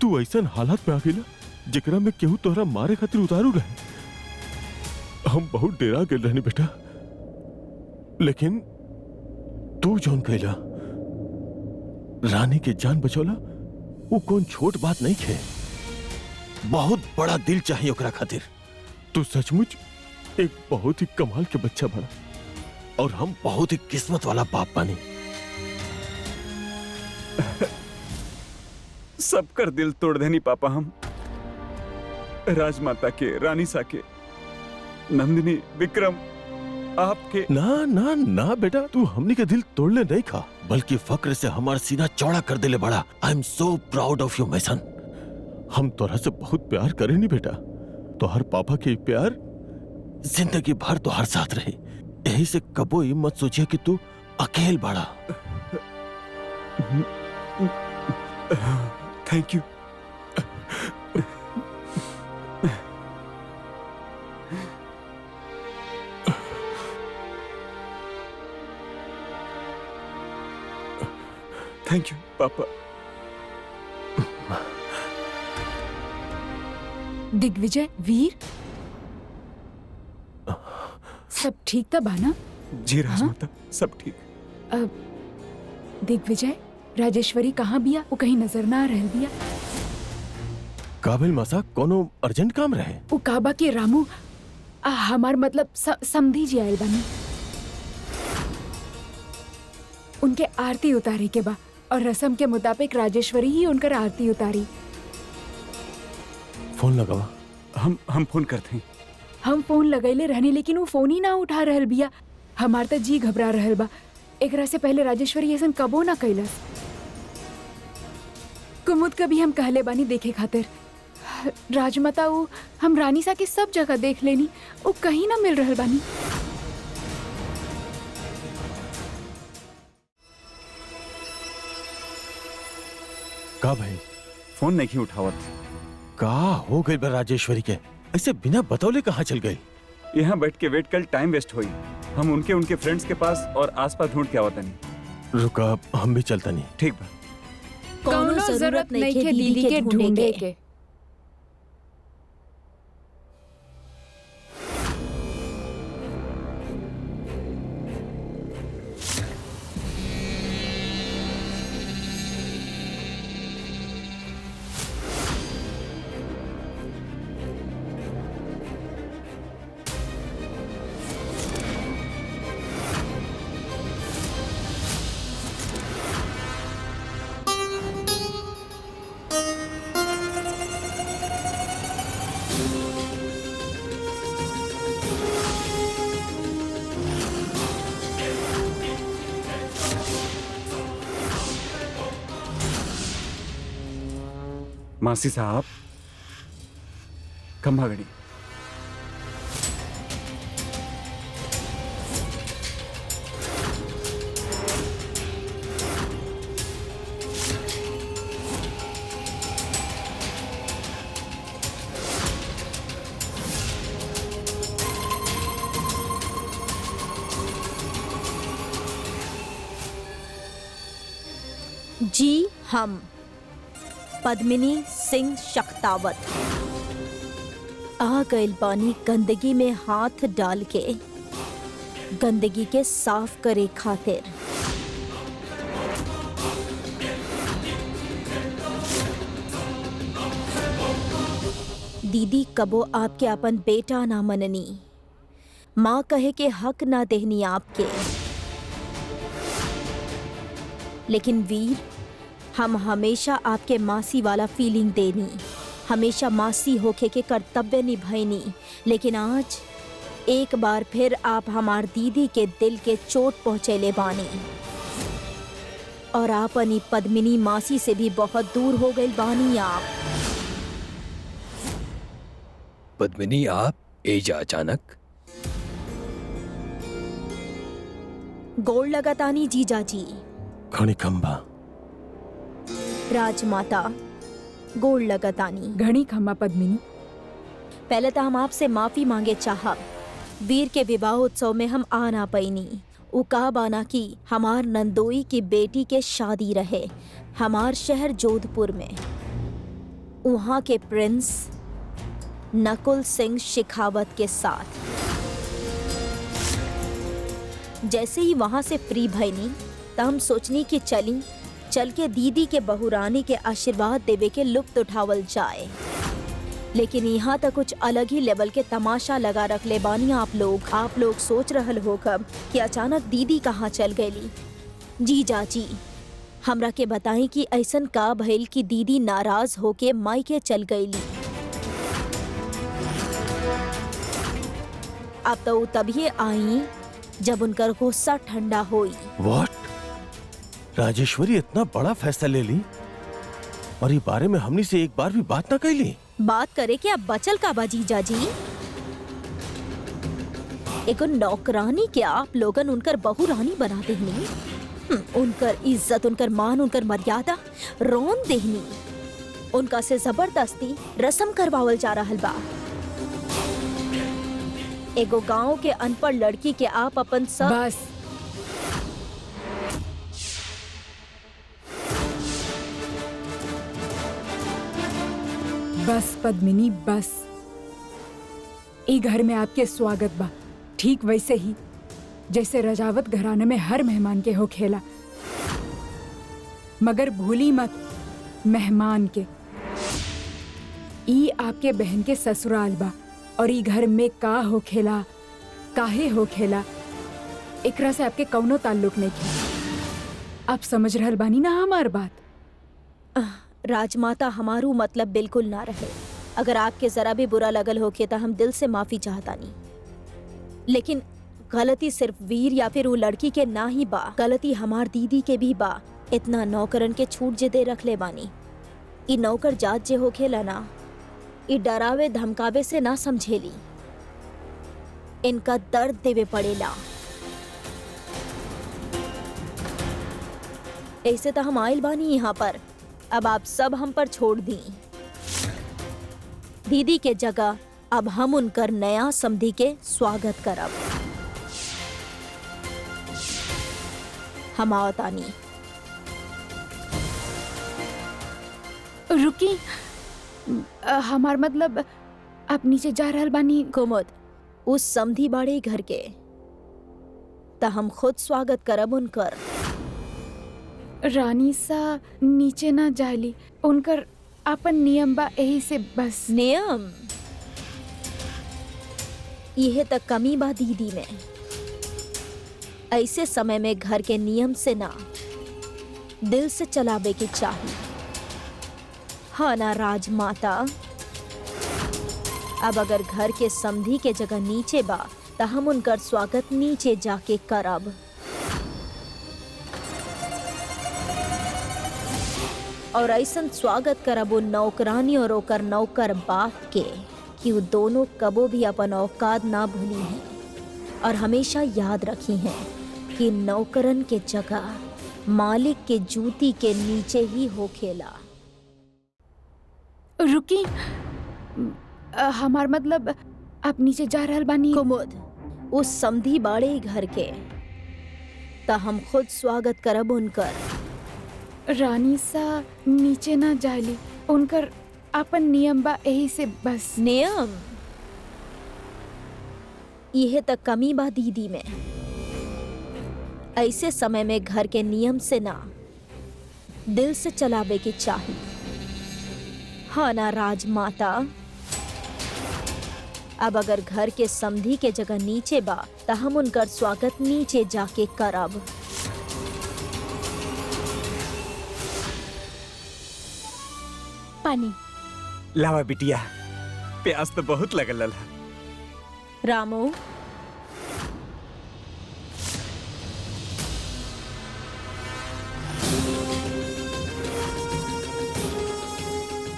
तू ऐसा हालात में आ गईला जेकरा में केहू तोरा मारे खातिर उतारू रहे। हम बहुत डरा गए रहनी बेटा, लेकिन तू जौन कहला रानी के जान बचौला, वो कौन छोट बात नहीं खे। बहुत बड़ा दिल चाहिए ओकरा खातिर। तू सचमुच एक बहुत ही कमाल के बच्चा बना और हम बहुत ही किस्मत वाला बाप बनी। सबकर दिल तोड़ देनी पापा हम। राजमाता के, रानी सा के, नंदिनी, विक्रम, आपके। ना ना ना बेटा, तू हमनी के दिल तोड़ने नहीं खा, बल्कि फक्र से हमारा सीना चौड़ा कर दिले बड़ा। I am so proud of you my son. हम तोरा से बहुत प्यार करे नहीं बेटा, तोहर पापा के प्यार जिंदगी भर तोहर साथ रहे। यही से कबो ही मत सोचिए कि तू अकेल बड़ा। Thank you. थैंक यू पापा। दिग्विजय, वीर, सब ठीक था बाना? जी राजमाता, सब ठीक। दिग्विजय, राजेश्वरी कहाँ बिया? वो कहीं नजर ना आ रहल बिया। काबिल मसा कोनो अर्जेंट काम रहे? वो काबा के रामू हमार मतलब समधी जी आयल बानी। उनके आरती उतारे के बा और रस्म के मुताबिक राजेश्वरी ही उनकर आरती उतारी। फोन लगावा। हम फोन करते हैं। हम फोन लगैले रहने, लेकिन वो फोन ही ना उठा रहल बिया। हमार त जी घबरा रहल बा। एकरा से पहले राजेश्वरी ऐसन कबो ना कैलस। कुमुद कभी हम कहले बानी देखे खातिर। राजमाता, वो हम रानी सा के सब जगह देख लेनी, वो कहीं ना मिल रहल बानी। का भाई फोन नहीं उठावत। का हो गई बा राजेश्वरी के? ऐसे बिना बतौले कहाँ चल गई? यहाँ बैठ के वेट कर टाइम वेस्ट हुई। हम उनके फ्रेंड्स के पास और आसपास ढूंढ के आवत नहीं। रुका, हम भी चलता नहीं। ठीक बा। कौनो जरूरत नहीं के दीदी के ढूंढे के। मासी साहब, खम्भा गड़ी। जी हम पद्मिनी सिंह शख्तावत आ गइल बानी गंदगी में हाथ डाल के गंदगी के साफ करे खातिर। दीदी कबो आपके अपन बेटा ना मननी, माँ कहे के हक ना देहनी आपके। लेकिन वीर, हम हमेशा आपके मासी वाला फीलिंग देनी, हमेशा मासी होके के कर्तव्य निभाईनी। लेकिन आज एक बार फिर आप हमार दीदी के दिल के चोट पहुँचेले बानी और आप अपनी पद्मिनी मासी से भी बहुत दूर हो गई बानी। आप पद्मिनी, आप एजा अचानक? गोड़ लगातानी जीजाजी। घणी खंबा। राजमाता गोड़ लगातानी। घणी खम्मा पद्मिनी। पहले तो हम आपसे माफी मांगे चाहब। वीर के विवाह उत्सव में हम आ ना पैनी। उकाब आना की हमार नंदोई की बेटी के शादी रहे हमार शहर जोधपुर में। वहाँ के प्रिंस नकुल सिंह शेखावत के साथ। जैसे ही वहाँ से फ्री भईनी तो हम सोचनी कि चल के दीदी के बहुरानी के आशीर्वाद देवे के लुप्त उठावल जाए। लेकिन यहाँ तक कुछ अलग ही लेवल के तमाशा लगा रख ले बानी आप लोग सोच रहल हो कब कि अचानक दीदी कहाँ चल गईली। जीजाजी हमरा के बताई कि ऐसन का भइल कि दीदी नाराज होके मायके चल गईली। अब तो उ तभी आई जब उनकर गुस्सा ठंडा होई। व्हाट? राजेश्वरी इतना बड़ा फैसला ले ली और ये बारे में हमनी से एक बार भी बात ना कैली। बात करे कि अब बचल का बा जीजाजी। एगो नौकरानी के आप लोगन उनकर बहुरानी बना देहनी। उनकर इज्जत, उनकर मान, उनकर मर्यादा रौन देहनी। उनका से जबरदस्ती रस्म करवावल जा रहल बा। एगो गांव के अनपढ़ लड़की के आप अपन सब बस बस पद्मिनी बस। ई घर में आपके स्वागत बा, ठीक वैसे ही जैसे रजावत घराने में हर मेहमान के हो खेला। मगर भूली मत मेहमान के, ई आपके बहन के ससुराल बा और ई घर में का हो खेला, काहे हो खेला, एकरा से आपके कौनो ताल्लुक नहीं खेला। आप समझ रहल बानी ना हमार बात? राजमाता हमारू मतलब बिल्कुल ना रहे। अगर आपके जरा भी बुरा लगल होके तो हम दिल से माफी चाहता नहीं। लेकिन गलती सिर्फ वीर या फिर वो लड़की के ना ही बा, गलती हमार दीदी के भी बा। इतना नौकरन के छूट जे दे रख ले बानी। ई नौकर जात जे हो खेला ना, ई डरावे धमकावे से ना समझेली। इनका दर्द देवे पड़ेला। ऐसे तो हम आइल बानी यहाँ पर। अब आप सब हम पर छोड़ दी। दीदी के जगह अब हम उनकर नया समधी के स्वागत करब। हम आवतानी। रुकी, हमार मतलब आप नीचे जा रहल बानी? कुमुद, उस समधी बाड़े घर के त हम खुद स्वागत करब उनकर। रानी सा नीचे ना जाली, उनकर अपन नियम बा, यही से बस। नियम? यह तक कमी बा दीदी में। ऐसे समय में घर के नियम से ना, दिल से चलावे की चाहिए। हाँ ना राजमाता? अब अगर घर के समधी के जगह नीचे बा तो हम उनकर स्वागत नीचे जाके करब। और ऐसन स्वागत करब उन नौकरानी और ओकर नौकर बाप के कि वो दोनों कबो भी अपन औकात ना भूली हैं और हमेशा याद रखी हैं कि नौकरन के जगह मालिक के जूती के नीचे ही हो खेला। रुकी, हमार मतलब आप नीचे जा रहल बानी? कुमुद, उस समधी बाड़े घर के त हम खुद स्वागत करब उनकर। रानी सा नीचे ना जाली, उनकर अपन नियम बा, यही से बस। नियम? यह तक कमी बा दीदी में। ऐसे समय में घर के नियम से ना, दिल से चलावे की चाहिए। हाँ ना राजमाता? अब अगर घर के समधी के जगह नीचे बा तो हम उनकर स्वागत नीचे जाके करब। पानी लावा बिटिया, प्यास तो बहुत लगल है। रामू,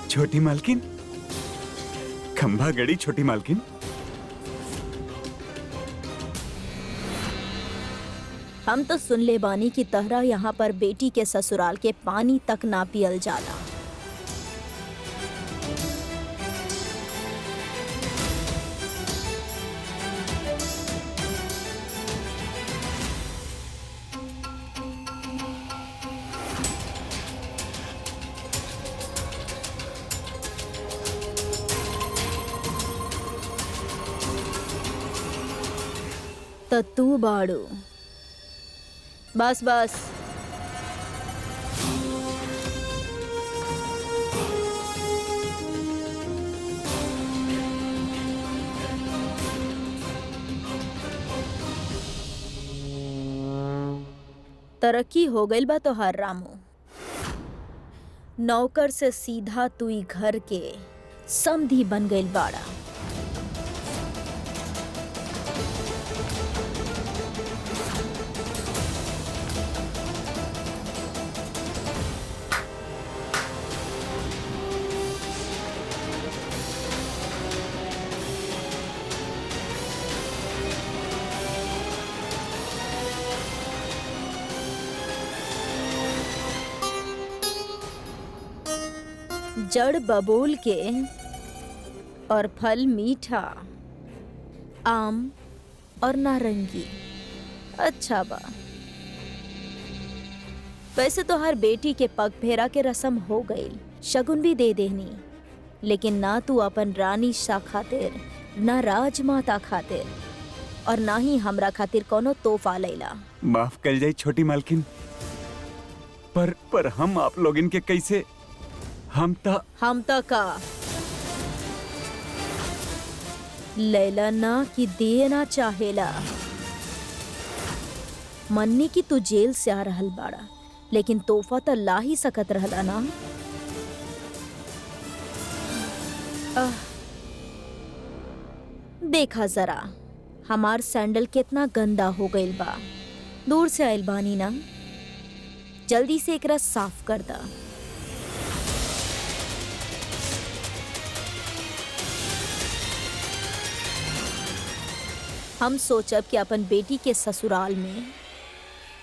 छोटी मालकिन, खंभा गड़ी छोटी मालकिन। हम तो सुन ले बानी की तरह यहाँ पर बेटी के ससुराल के पानी तक ना पियल जाला। तो तू बाड़ू, बस बस। तरक्की हो गइल बा तोहार रामू। नौकर से सीधा तू ही घर के समधी बन गइल बाड़ा। जड़ बबूल के और फल मीठा, आम और नारंगी। अच्छा बा। वैसे तो हर बेटी के पग फेरा के रस्म हो गई, शगुन भी दे देनी, लेकिन ना तू अपन रानी शाह खातिर, ना राजमाता खातिर, और ना ही हमरा खातिर कोनो तोहफा लैला। माफ कर जाई छोटी मालकिन, पर हम आप लोग इनके कैसे? हम तो का लैला ना कि देना चाहेला। मन्नी की तू जेल से आ रहल बाड़ा, लेकिन तोहफा तो ला ही सकत रहला ना। देखा जरा हमार सैंडल कितना गंदा हो गइल बा। दूर से आइल बानी ना, जल्दी से एकरा साफ कर दा। हम सोचब कि अपन बेटी के ससुराल में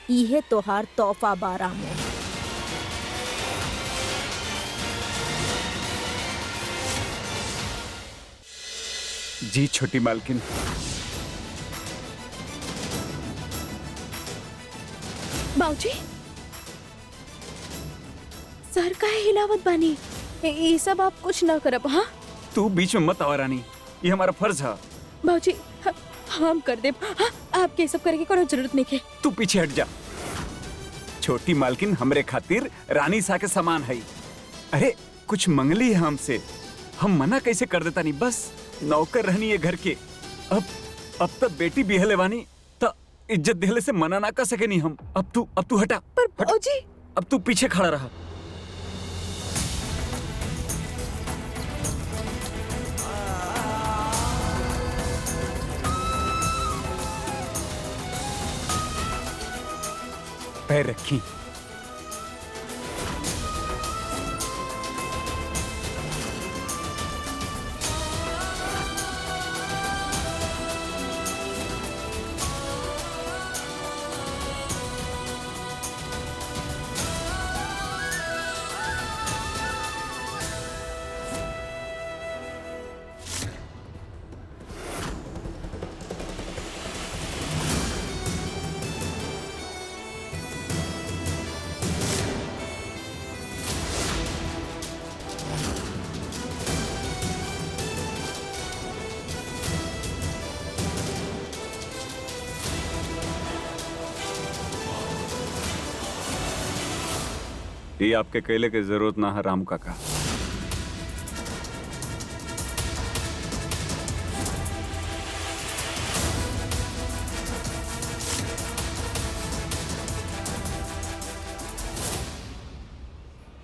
इहे तोहार तोहफा बारा में। जी छोटी मालकिन। बाबूजी, सर का हिलावत बानी, ये सब आप कुछ ना करब। हाँ तू बीच में मत आवा रानी, ये हमारा फर्ज है। बाबूजी, हम कर दे। हाँ, आपके सब करे की कोनो जरूरत नहीं है। तू पीछे हट जा। छोटी मालकिन हमरे खातिर रानी सा के समान है। अरे कुछ मंगली है हमसे, हम मना कैसे कर देता? नहीं बस नौकर रहनी है घर के। अब तक बेटी बिहले वानी तो इज्जत दिहले से मना ना कर सके नहीं हम। अब तू हटा। पर बाबूजी, अब तू पीछे खड़ा रहा। पैर रखी। ये आपके केले की जरूरत ना है राम काका।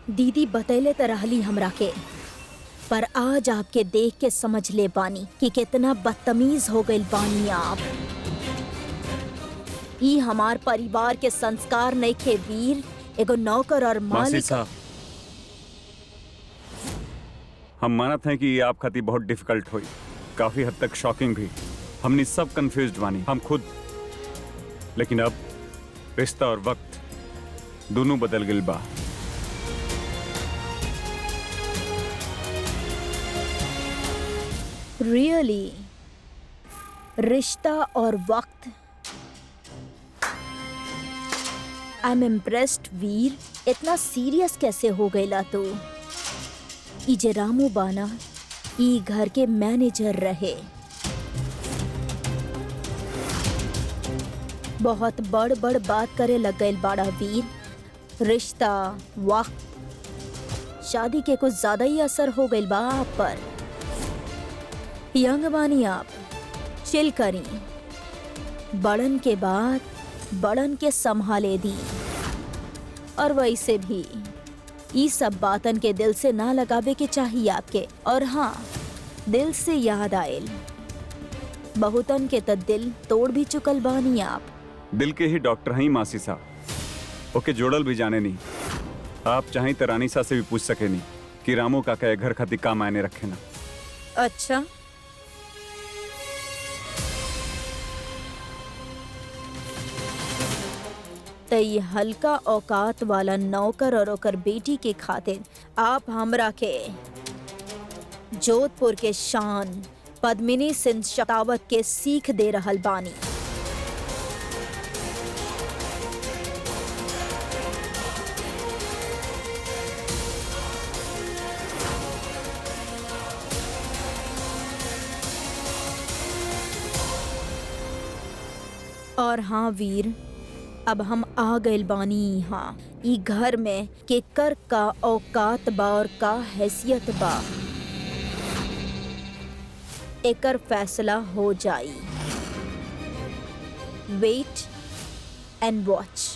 दीदी बतैले त रहली हमरा के, पर आज आपके देख के समझ ले बानी कि कितना बदतमीज हो गइल बानी आप। ई हमार परिवार के संस्कार नहीं खे वीर। एगो नौकर और मासी मालिक। साहब, हम मानत हैं कि ये आप खातिर बहुत डिफिकल्ट हुई, काफी हद तक शॉकिंग भी। हमने सब कंफ्यूज्ड बानी, हम खुद। लेकिन अब रिश्ता और वक्त दोनों बदल गइल बा। रियली रिश्ता और वक्त। आई एम इम्प्रेस्ड वीर, इतना सीरियस कैसे हो गईला तू? ई जे रामू बाना ई घर के मैनेजर रहे, बहुत बड़ बड़ बात करे लग गए बाड़ा वीर। रिश्ता, वक्त, शादी के कुछ ज्यादा ही असर हो गई बा आप पर। यंग बानी आप, चिल करी। बड़न के बाद बड़न के संभाले दी। और वैसे भी ई सब बातन के दिल से ना लगावे के चाहिए आपके। और हाँ, दिल से याद आयल, बहुतन के त दिल तोड़ भी चुकल बानी आप। दिल के ही डॉक्टर हैं मासी साहब, ओके जोड़ल भी जाने नहीं। आप चाहें तो रानी सा से भी पूछ सके नहीं कि रामू काका ये घर खातिर का मायने रखे ना। अच्छा, तई हल्का औकात वाला नौकर और ओकर बेटी के खातिर आप हमरा के जोधपुर के शान पद्मिनी सिंह शेखावत के सीख दे रहल बानी। और हाँ वीर, अब हम आ गइल बानी यहाँ ई घर में केकर का औकात बा और का हैसियत बा, एकर फैसला हो जाई। Wait and watch.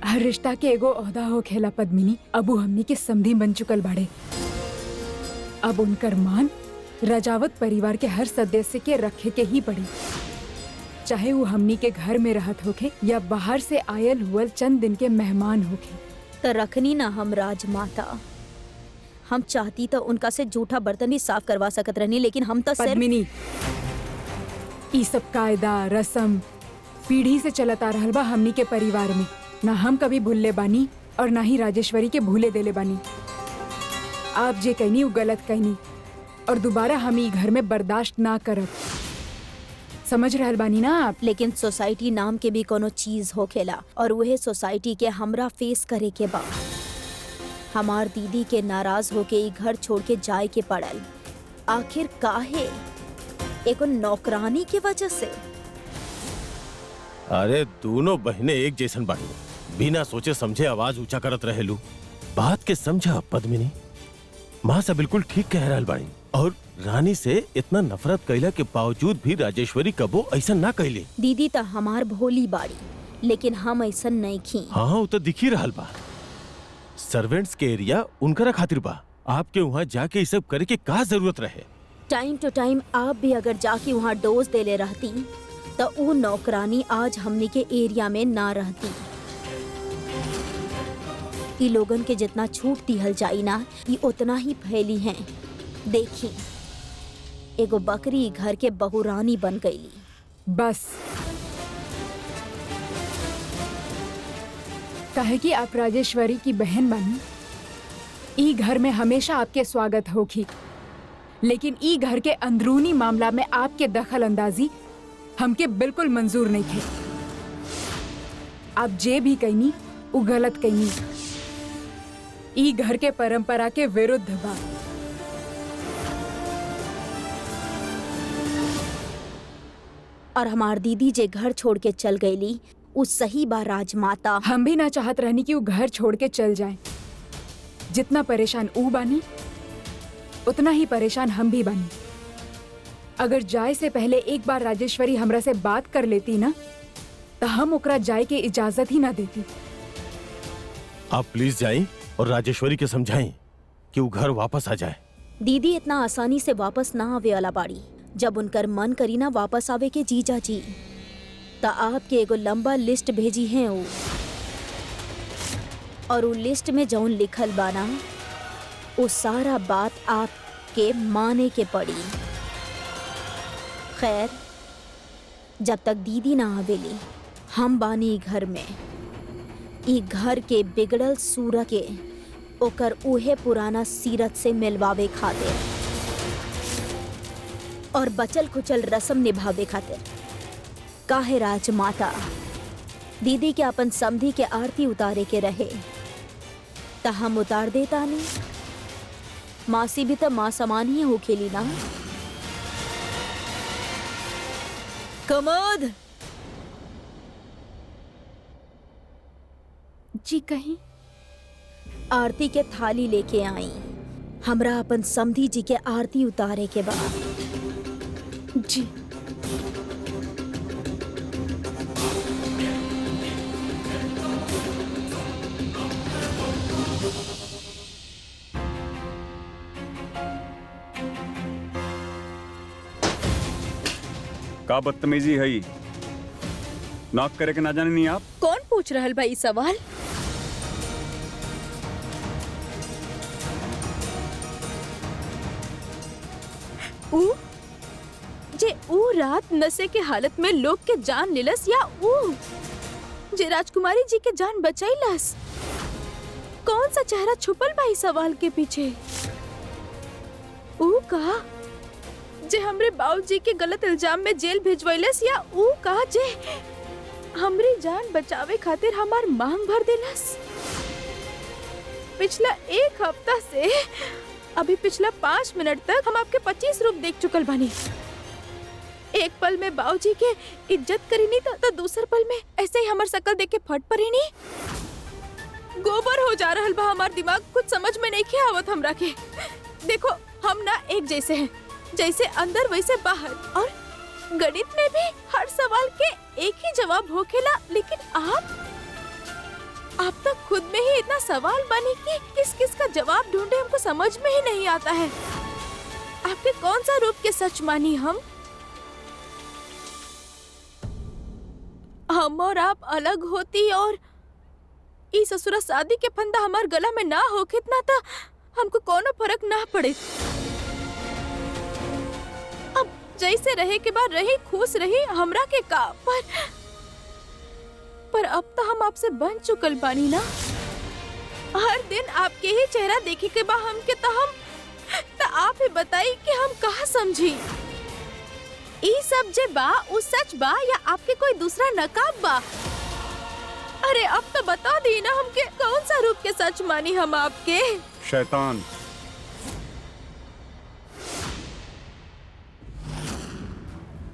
हर रिश्ता के एगो ओहदा हो खेला पद्मिनी। अब वो हमनी के समधी बन चुकल बाड़े। अब उनकर मान रजावत परिवार के हर सदस्य के रखे के ही पड़ी, चाहे वो हमनी के घर में रहत होखे या बाहर से आयल हुअल चंद दिन के मेहमान होखे। तो रखनी ना हम राजमाता। हम चाहती तो उनका से जूठा बर्तन ही साफ करवा सकत रहनी, लेकिन हम तो सिर्फ पद्मिनी, ई सब कायदा रस्म पीढ़ी से चलत आ रहल बा हमनी के परिवार में। ना हम कभी भूलले बानी और ना ही राजेश्वरी के भूले देले बानी। आप जे कहनी वो गलत कहनी और दोबारा हम ई घर में बर्दाश्त ना करब। समझ रहल बानी ना आप? लेकिन सोसाइटी नाम के भी कोनो चीज होखेला और वह सोसाइटी के हमरा फेस करे के बा। हमार दीदी के नाराज होके ई घर छोड़ के जाए के पड़ल। आखिर काहे? एगो नौकरानी की वजह से। अरे दोनों बहनें एक जैसन बाड़ी, बिना सोचे समझे आवाज ऊंचा करत रहेलू। बात के समझा पद्मिनी, माँ से बिल्कुल ठीक कह रहल बाड़ी। और रानी से इतना नफरत कैला के बावजूद भी राजेश्वरी कबो ऐसा ना कैली। दीदी तो हमार भोली बाड़ी, लेकिन हम ऐसा नहीं खी। हाँ वो तो दिख ही रहल बा। सर्वेंट्स के एरिया उनकरा खातिर बा, आपके वहाँ जाके ये सब करे के का जरूरत रहे? टाइम टू टाइम आप भी अगर जाके वहाँ डोज दे ले रहती तो वो नौकरानी आज हमने के एरिया में ना रहती। ई लोगन के जितना छूट दिहल जाई ना, ये उतना ही फैली हैं। देखी, एगो बकरी घर के बहुरानी बन गई। बस कहे कि आप राजेश्वरी की बहन बनी, ई घर में हमेशा आपके स्वागत होगी, लेकिन ई घर के अंदरूनी मामला में आपके दखल अंदाजी हमके बिल्कुल मंजूर नहीं थे। आप जे भी कहीं वो गलत कहीं, ई घर के परंपरा के विरुद्ध बा। और हमार दीदी जे घर छोड़ के चल गईली, उस सही बा राजमाता। हम भी ना चाहत रहनी कि वो घर छोड़ के चल जाए। जितना परेशान ऊ बानी उतना ही परेशान हम भी बानी। अगर जाए से पहले एक बार राजेश्वरी हमरा से बात कर लेती ना, तो हम ओकरा जाए के इजाजत ही ना देती। आप प्लीज जाएं और राजेश्वरी के समझाएं कि वो घर वापस आ जाए। दीदी इतना आसानी से वापस ना आवे वाला बाड़ी। जब उनकर मन करी ना वापस आवे के जीजा जी, तो आपके एगो लंबा लिस्ट भेजी है वो, और वो लिस्ट में जौन लिखल बाना वो सारा बात आपके माने के पड़ी। खैर, जब तक दीदी ना आवेली, हम बानी घर में। ई घर के बिगड़ल सूरत के ओकर उहे पुराना सीरत से मिलवावे खातिर और बचल कुचल रस्म निभावे खातिर। काहे राजमाता, दीदी के अपन समधी के आरती उतारे के रहे त हम उतार देता नहीं। मासी भी तो माँ समान ही हो खेली ना। कमोद, जी कहीं आरती के थाली लेके आई। हमरा अपन समधी जी के आरती उतारे के बाद। जी। का बदतमीजी है? नॉक करे के ना जाने नहीं आप? कौन पूछ रहल भाई सवाल? ऊ रात नशे के हालत में लोग के जान लेलस, या ऊ जे राजकुमारी जी के जान बचाईलस? कौन सा चेहरा छुपल भाई सवाल के पीछे? ऊ का जे हमरे बाबूजी के गलत इल्जाम में जेल भेजवैलस, या ऊ का जे हमरी जान बचावे खातिर हमार मांग भर देलस? पिछला एक हफ्ता से अभी पिछला 5 मिनट तक हम आपके 25 रूप देख चुकल बानी। एक पल में बाबूजी के इज्जत करी नहीं तो दूसर पल में ऐसे ही हमार शकल देख के फट पड़ी नहीं। गोबर हो जा रहल बा हमार दिमाग, कुछ समझ में नहीं के आवत हमरा के। देखो, हम ना एक जैसे हैं, जैसे अंदर वैसे बाहर, और गणित में भी हर सवाल के एक ही जवाब होखेला, लेकिन आप तक खुद में ही इतना सवाल बने कि किस किस का जवाब ढूंढे हमको समझ में ही नहीं आता है। आपके कौन सा रूप के सच मानी हम और आप अलग होती और इस ससुरा शादी के फंदा हमार गला में ना हो, कितना था हमको कोनो फर्क ना पड़े। अब जैसे रहे के बाद रही, खुश रही, हमरा के का, पर अब तो हम आपसे बन चुकल बानी ना। हर दिन आपके ही चेहरा देखे के बाद हमके तो आप ही बताई कि हम कहाँ समझी। ई सब जे बा उस सच बा, या आपके कोई दूसरा नकाब बा? अरे अब तो बता दी ना हमके कौन सा रूप के सच मानी हम आपके। शैतान।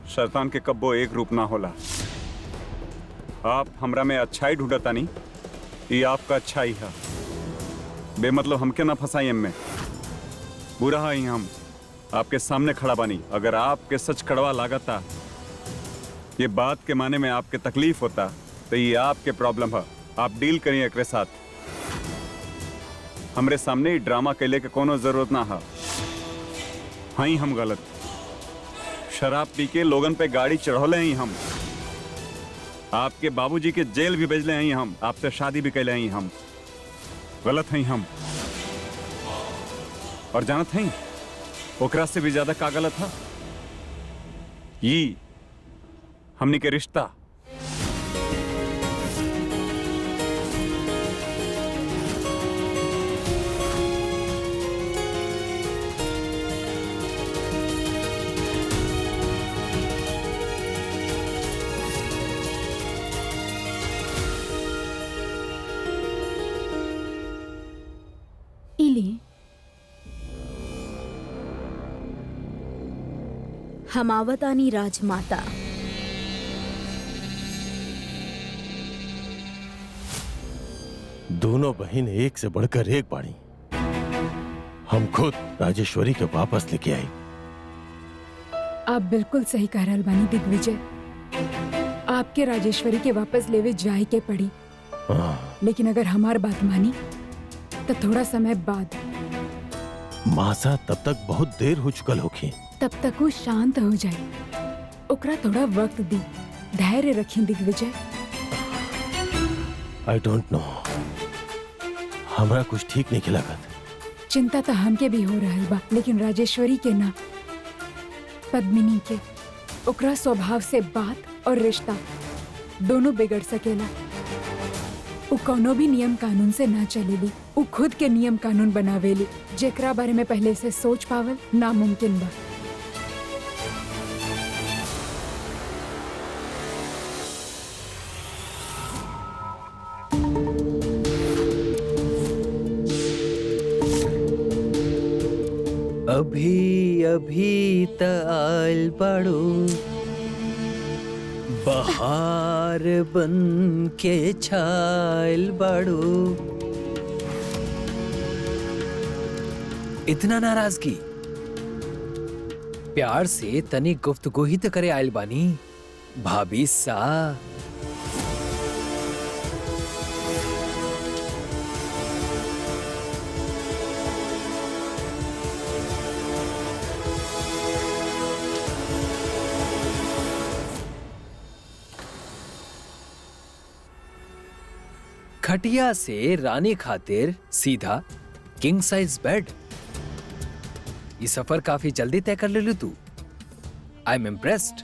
शैतान के कब्बो एक रूप ना होला। आप हमरा में अच्छाई ढूंढता नहीं, ये आपका अच्छाई है। बेमतलब हमके ना फंसाई में। बुरा है हम आपके सामने खड़ा बानी। अगर आपके सच कड़वा लागता, ये बात के माने में आपके तकलीफ होता, तो ये आपके प्रॉब्लम है। आप डील करिए एकरे साथ। हमरे सामने ही ड्रामा कैले के कोनो जरूरत ना है। हई हम गलत। शराब पी के लोगन पे गाड़ी चढ़ौले हैं हम। आपके बाबूजी के जेल भी भेजले हैं हम। आपसे शादी भी कैले हैं हम। गलत हैं हम। और जानत हैं ओकरा से भी ज्यादा का गलत है? ये हमनी के रिश्ता। इली हमावतानी राजमाता। दोनों बहन एक से बढ़कर एक बाड़ी। हम खुद राजेश्वरी के वापस लेके आई। आप बिल्कुल सही कह रहल बानी दिग्विजय। आपके राजेश्वरी के वापस लेवे जाए के पड़ी, लेकिन अगर हमार बात मानी तो थोड़ा समय बाद। मासा तब तक बहुत देर हो चुकल होखी। तब तक वो शांत हो जाए, ओकरा थोड़ा वक्त दी, धैर्य रखी दिग्विजय। आई डोंट नो, हमरा कुछ ठीक नहीं लगत। चिंता तो हमके भी हो रहल बा, लेकिन राजेश्वरी के ना, पद्मिनी के। ओकरा स्वभाव से बात और रिश्ता दोनों बिगड़ सकेला। उ कोनो भी नियम कानून से ना चलेली। उ खुद के नियम कानून बनावेली, जेकरा बारे में पहले से सोच पावल नामुमकिन बा। अभी अभी त आइल बाड़ू, बहार बन के छाइल बाड़ू। इतना नाराजगी? प्यार से तनी गुफ्तगू ही तो करे आइल बानी भाभी सा। खटिया से रानी खातिर सीधा किंग साइज बेड। ये सफर काफी जल्दी तय कर ले लू तू। I am impressed.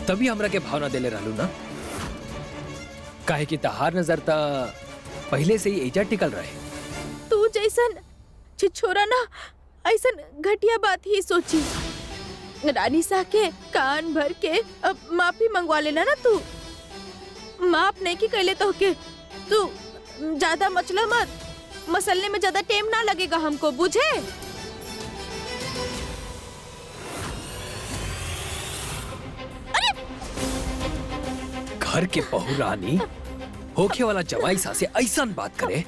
तभी हमरा के भावना देले रहलू ना, काहे कि तहार नजर ता पहले से ही एजा टिकल रहे। तू जैसन छिछोरा ना ऐसन घटिया बात ही सोची। रानी सा के कान भर के अब माफी मंगवा लेना ना। तू माफ नहीं की कैले तो के। तू ज्यादा मचला मत, मसलने में ज्यादा टाइम ना लगेगा हमको, बुझे? घर के बहू रानी होखे वाला जवाई सा से ऐसा बात करे,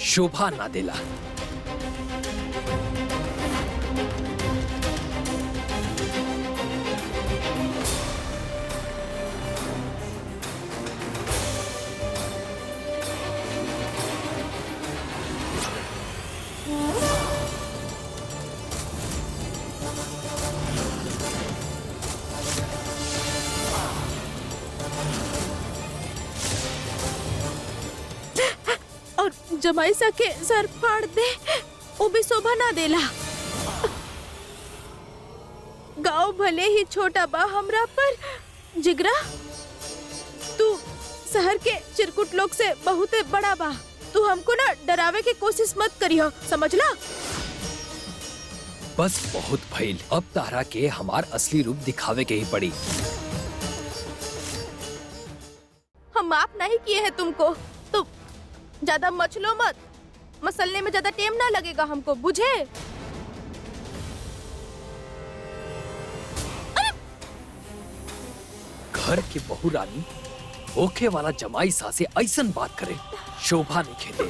शोभा ना देला। और जमाई सा के सर फाड़ दे, वो भी शोभा ना देला। गांव भले ही छोटा बा हमरा, पर जिगरा तू शहर के चिरकुट लोग से बहुत बड़ा बा। तू हमको ना डरावे की कोशिश मत करियो, समझला? बस बहुत भइल, अब तारा के हमार असली रूप दिखावे के ही पड़ी। हम माफ नहीं किए हैं तुमको, तो ज्यादा मचलो मत, मसलने में ज्यादा टाइम ना लगेगा हमको, बुझे? घर के बहू रानी ओखे वाला जमाई सासे ऐसन बात करे शोभा नहीं खेदे।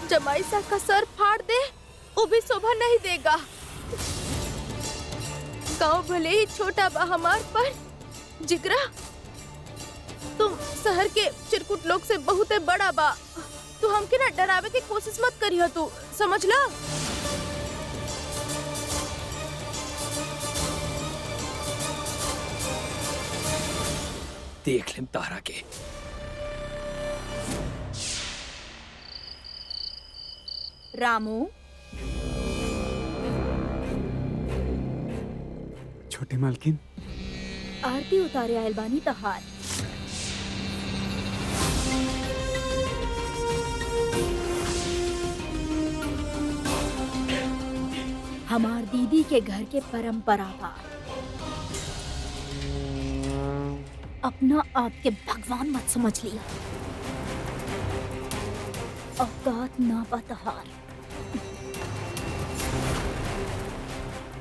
जमाई सा का सर फाड़ दे, वो भी शोभा नहीं देगा। गांव भले ही छोटा बा हमार, पर जिगरा तुम शहर के चिरकुट लोग से बहुत बड़ा बा। तू हमके ना डरावे की कोशिश मत करियो, तू समझ ला। देख लेम तारा के। रामू, छोटी मालकिन, आरती उतारे आयल बानी तहार। हमार दीदी के घर के परंपरा बा, अपना आप के भगवान मत समझ लिया। औकात ना बा तहार।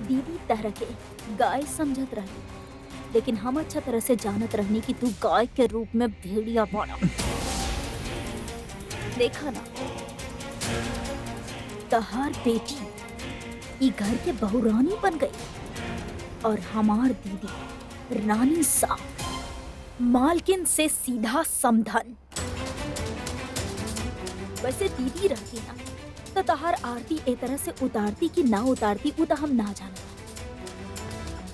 दीदी तरह के गाय समझत रही, लेकिन हम अच्छा तरह से जानत रहनी कि तू गाय के रूप में भेड़िया बना। देखा ना, तहार बेटी ई घर के बहुरानी बन गई और हमार दीदी रानी सा मालकिन से सीधा समधन। वैसे दीदी रहती ना तो तहार आरती ए तरह से उतारती कि ना उतारती वो तो हम ना जानते,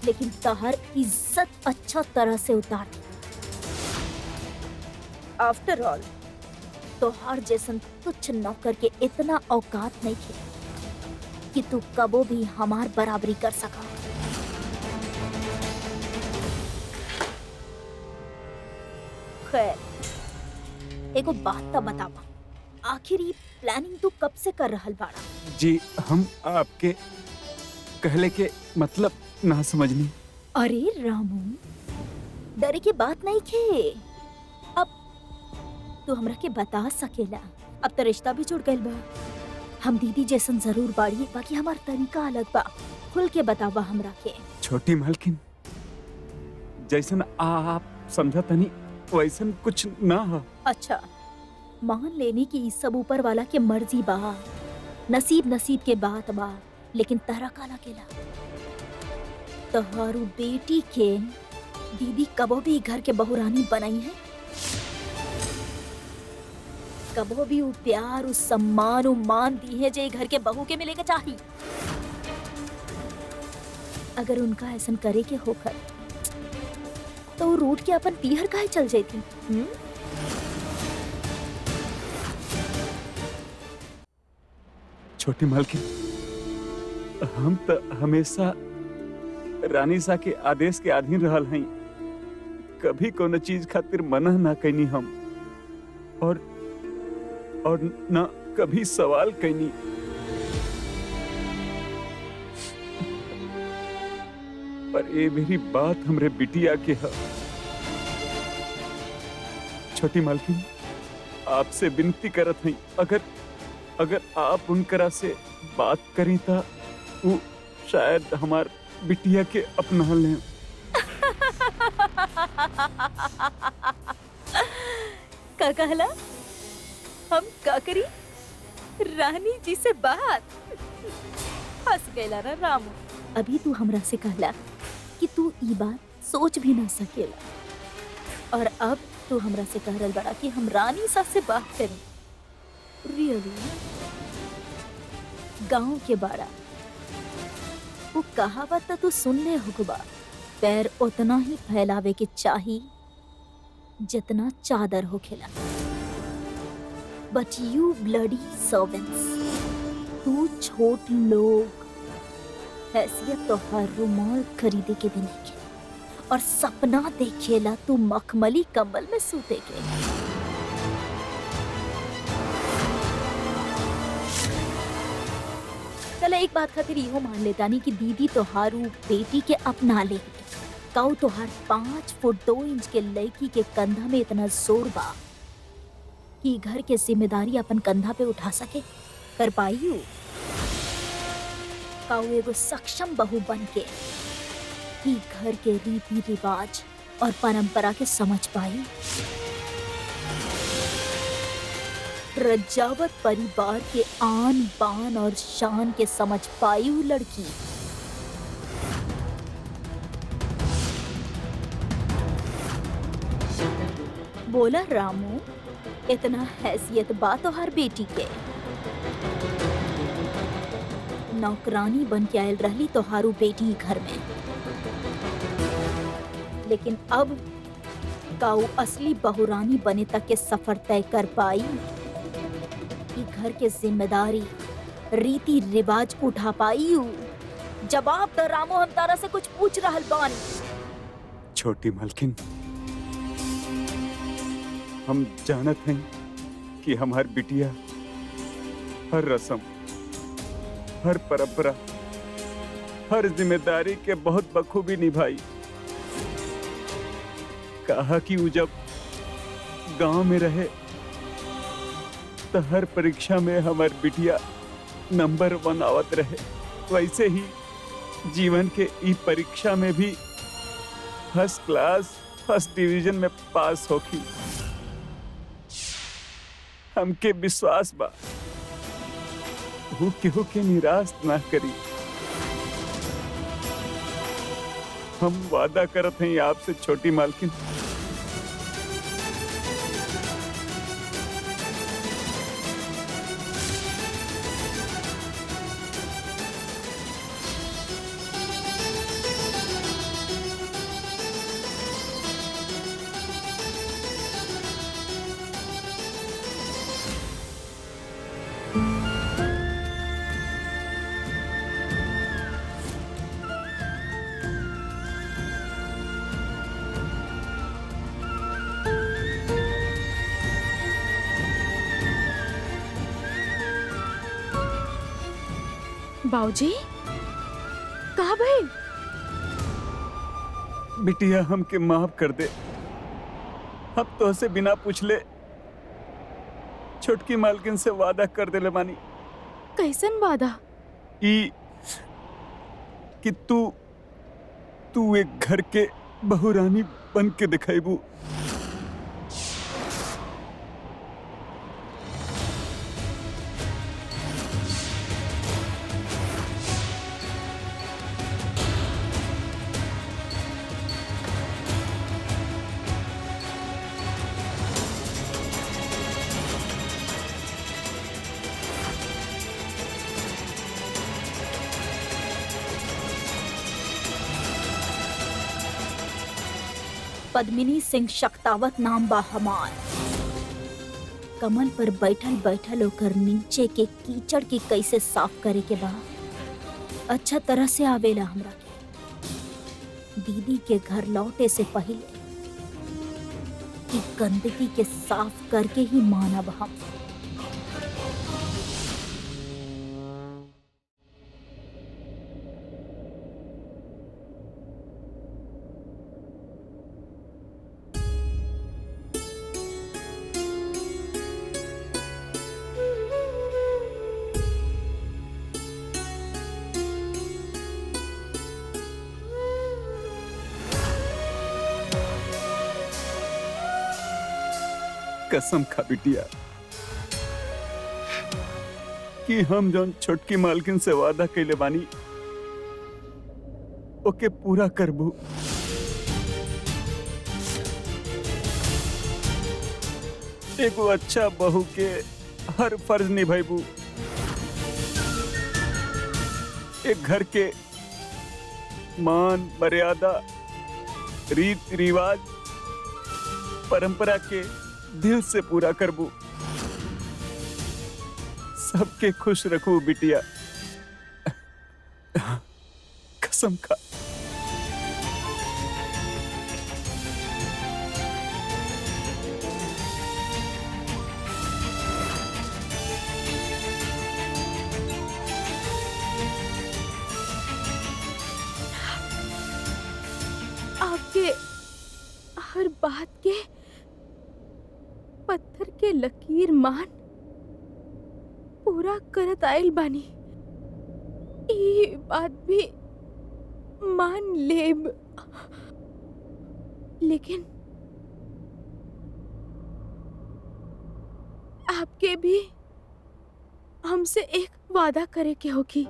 लेकिन तहार इज्जत अच्छा तरह से उतारती। आफ्टर ऑल तोहार जैसन तुच्छ नौकर के इतना औकात नहीं थे कि तू कबो भी हमार बराबरी कर सका। खैर, एगो बात तो बतावा, आखिर ये प्लानिंग तू कब से कर रहल बाड़ा? जी हम आपके कहले के मतलब ना समझनी। अरे रामू, डरे के बात नहीं खे। अब तू हमरा के बता सकेला। अब तो रिश्ता भी जुड़ गइल बा। हम दीदी जैसन जरूर बाड़ी, बाकी हमार तरीका अलग बा। खुल के बतावा हमरा के। छोटी मालकिन, जैसन आप समझतनी वैसन कुछ ना हो। अच्छा, मान लेने की इस सब ऊपर वाला के मर्जी बा, नसीब के बात बा, लेकिन तारा का लगेला तोहारू बेटी के दीदी कबो भी घर के बहुरानी बनाई है? कबो भी वो प्यार, वो सम्मान, वो मान दी है जे घर के बहू के मिलेगा चाहिए? अगर उनका ऐसा करे के होकर तो वो रूठ के अपन पीहर काहे चल जाती? छोटी मालकिन, हम तो हमेशा रानी सा के आदेश के अधीन रहल हई। कभी कोनो चीज खातिर मना ना कैनी हम, और न कभी सवाल कैनी। पर ये मेरी बात हमरे बिटिया के है। छोटी मालकिन, आपसे विनती करत हई, अगर आप उनकरा से बात करी ता वो शायद हमार बिटिया के अपना लें। का कहला? हम का करी? रानी जी से बात? फंस गईला ना रामू। अभी तू हमरा से कहला कि तू ई बात सोच भी ना सकेला, और अब तू हमरा से कह रहल बड़ा कि हम रानी सा से बात करें। रियली? गांव के बाड़ा वो कहावत तो तू सुन ले होगा, पैर उतना ही फैलावे के चाही जितना चादर हो खेला। बट यू ब्लडी सर्वेंट्स, तू छोट लोग, हैसियत तो हर रुमाल खरीदे के भी नहीं के, और सपना देखेला तू मखमली कंबल में सूते के। चला एक बात खातिर इहो मान लेतानी कि दीदी तोहारू बेटी के अपना ले। काऊ तोहार 5 फुट 2 इंच के लड़की के कंधा में इतना जोर बा कि घर के जिम्मेदारी अपन कंधा पे उठा सके, कर पाई हूँ? काऊ एगो सक्षम बहू बन के ही घर के रीति रिवाज और परंपरा के समझ पाई? रजावत परिवार के आन बान और शान के समझ पाई हूँ लड़की? बोला रामू, इतना हैसियत बा तोहार बेटी के? नौकरानी बन के आयल रहली तोहारू बेटी घर में, लेकिन अब काऊ असली बहुरानी बने तक के सफर तय कर पाई? ई घर के जिम्मेदारी रीति रिवाज उठा पाई हूँ? जवाब द रामू, हम तारा से कुछ पूछ रहल बानी। छोटी मालकिन, हम जानत हैं कि हमार बिटिया हर रस्म, हर परंपरा, हर जिम्मेदारी के बहुत बखूबी निभाई। कहा कि वो जब गांव में रहे तो हर परीक्षा में हमार बिटिया नंबर 1 आवत रहे, वैसे ही जीवन के ई परीक्षा में भी फर्स्ट क्लास फर्स्ट डिवीजन में पास होखी। हमके विश्वास बा वो केहू के निराश ना करी। हम वादा करत हैं आपसे छोटी मालकिन। बाऊजी, कहाँ भाई? बिटिया हमके माफ कर दे। हम तो से बिना पूछले छोटकी मालकिन से वादा कर देले बानी। कैसन वादा? कि तू एक घर के बहुरानी बन के दिखाईबू। पद्मिनी सिंह शक्तावत नाम बा हमार। कमल पर बैठल बैठल होकर नीचे के कीचड़ के कैसे साफ करे के बा अच्छा तरह से आवेला हमरा के। दीदी के घर लौटे से पहले कि गंदगी के साफ करके ही मानब हम। कसम खा बिटिया कि हम जौन छोटकी मालकिन से वादा कैले बानी ओके पूरा करबू। एगो अच्छा बहू के हर फर्ज निभाईबू। एक घर के मान मर्यादा रीत रिवाज परंपरा के दिल से पूरा करबू। सबके खुश रखू बिटिया, कसम खा। हर बात के पत्थर के लकीर मान पूरा करत आइल बानी। ये बात भी मान लेब, लेकिन आपके भी हमसे एक वादा करे के होगी।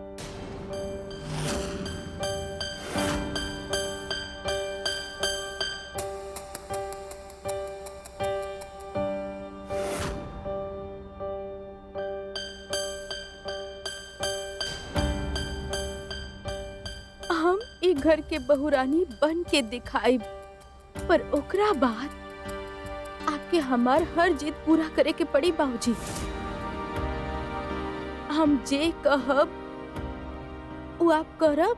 हम एक घर के बहुरानी बन के दिखाई, पर ओकरा बाद आपके हमार हर जिद पूरा करे के पड़ी बाबूजी। हम जे कहब वो आप करब,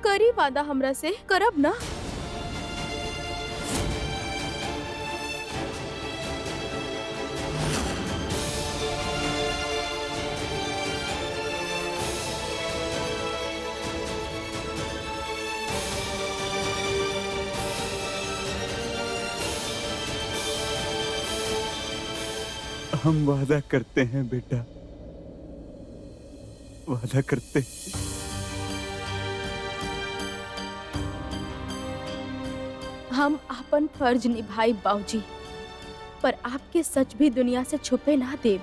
करी वादा हमरा से करब ना? हम वादा करते हैं बेटा, वादा करते हैं। हम अपन फर्ज निभाई बाबूजी, पर आपके सच भी दुनिया से छुपे ना देब।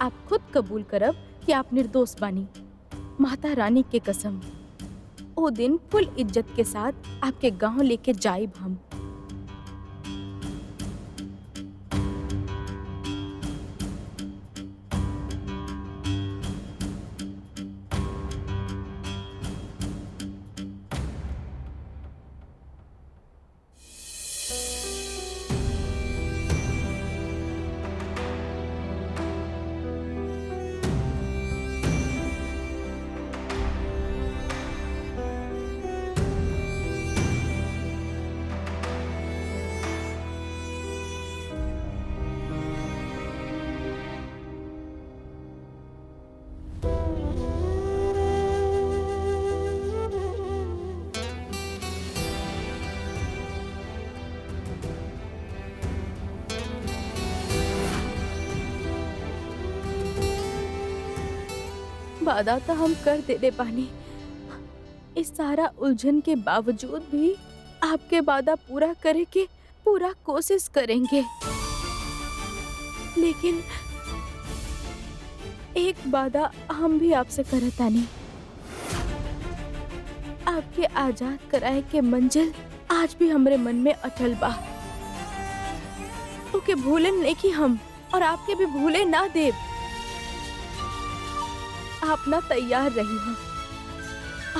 आप खुद कबूल करब कि आप निर्दोष बानी। माता रानी के कसम, वो दिन फुल इज्जत के साथ आपके गांव लेके जाइब हम। वादा तो हम कर दे बानी। इस सारा उलझन के बावजूद भी आपके वादा पूरा करे के पूरा कोशिश करेंगे, लेकिन एक वादा हम भी आपसे करतानी। आपके आजाद कराए के मंजिल आज भी हमरे मन में अटल बा। ओके भूलन नहीं हम, और आपके भी भूले ना देव। आप ना तैयार रही हो,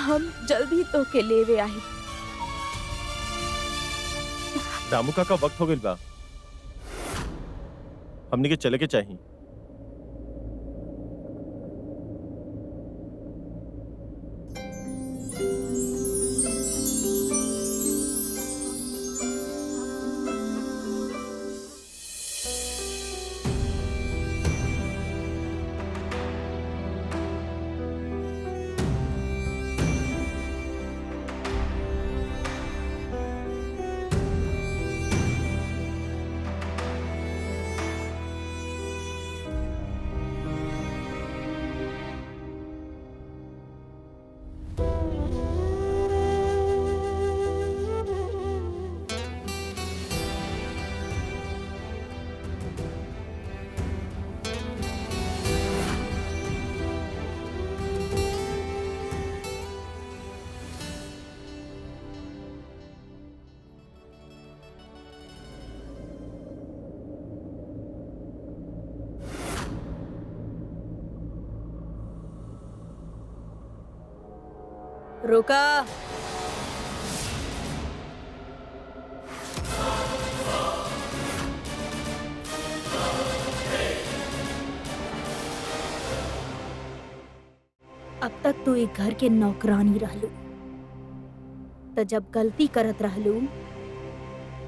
हम जल्दी तो के लेवे आई। दामू का वक्त हो गइल बा, हमनी के चले के चाहिए। रुका। अब तक तू एक घर के नौकरानी रहलू, तो जब गलती करत रहलू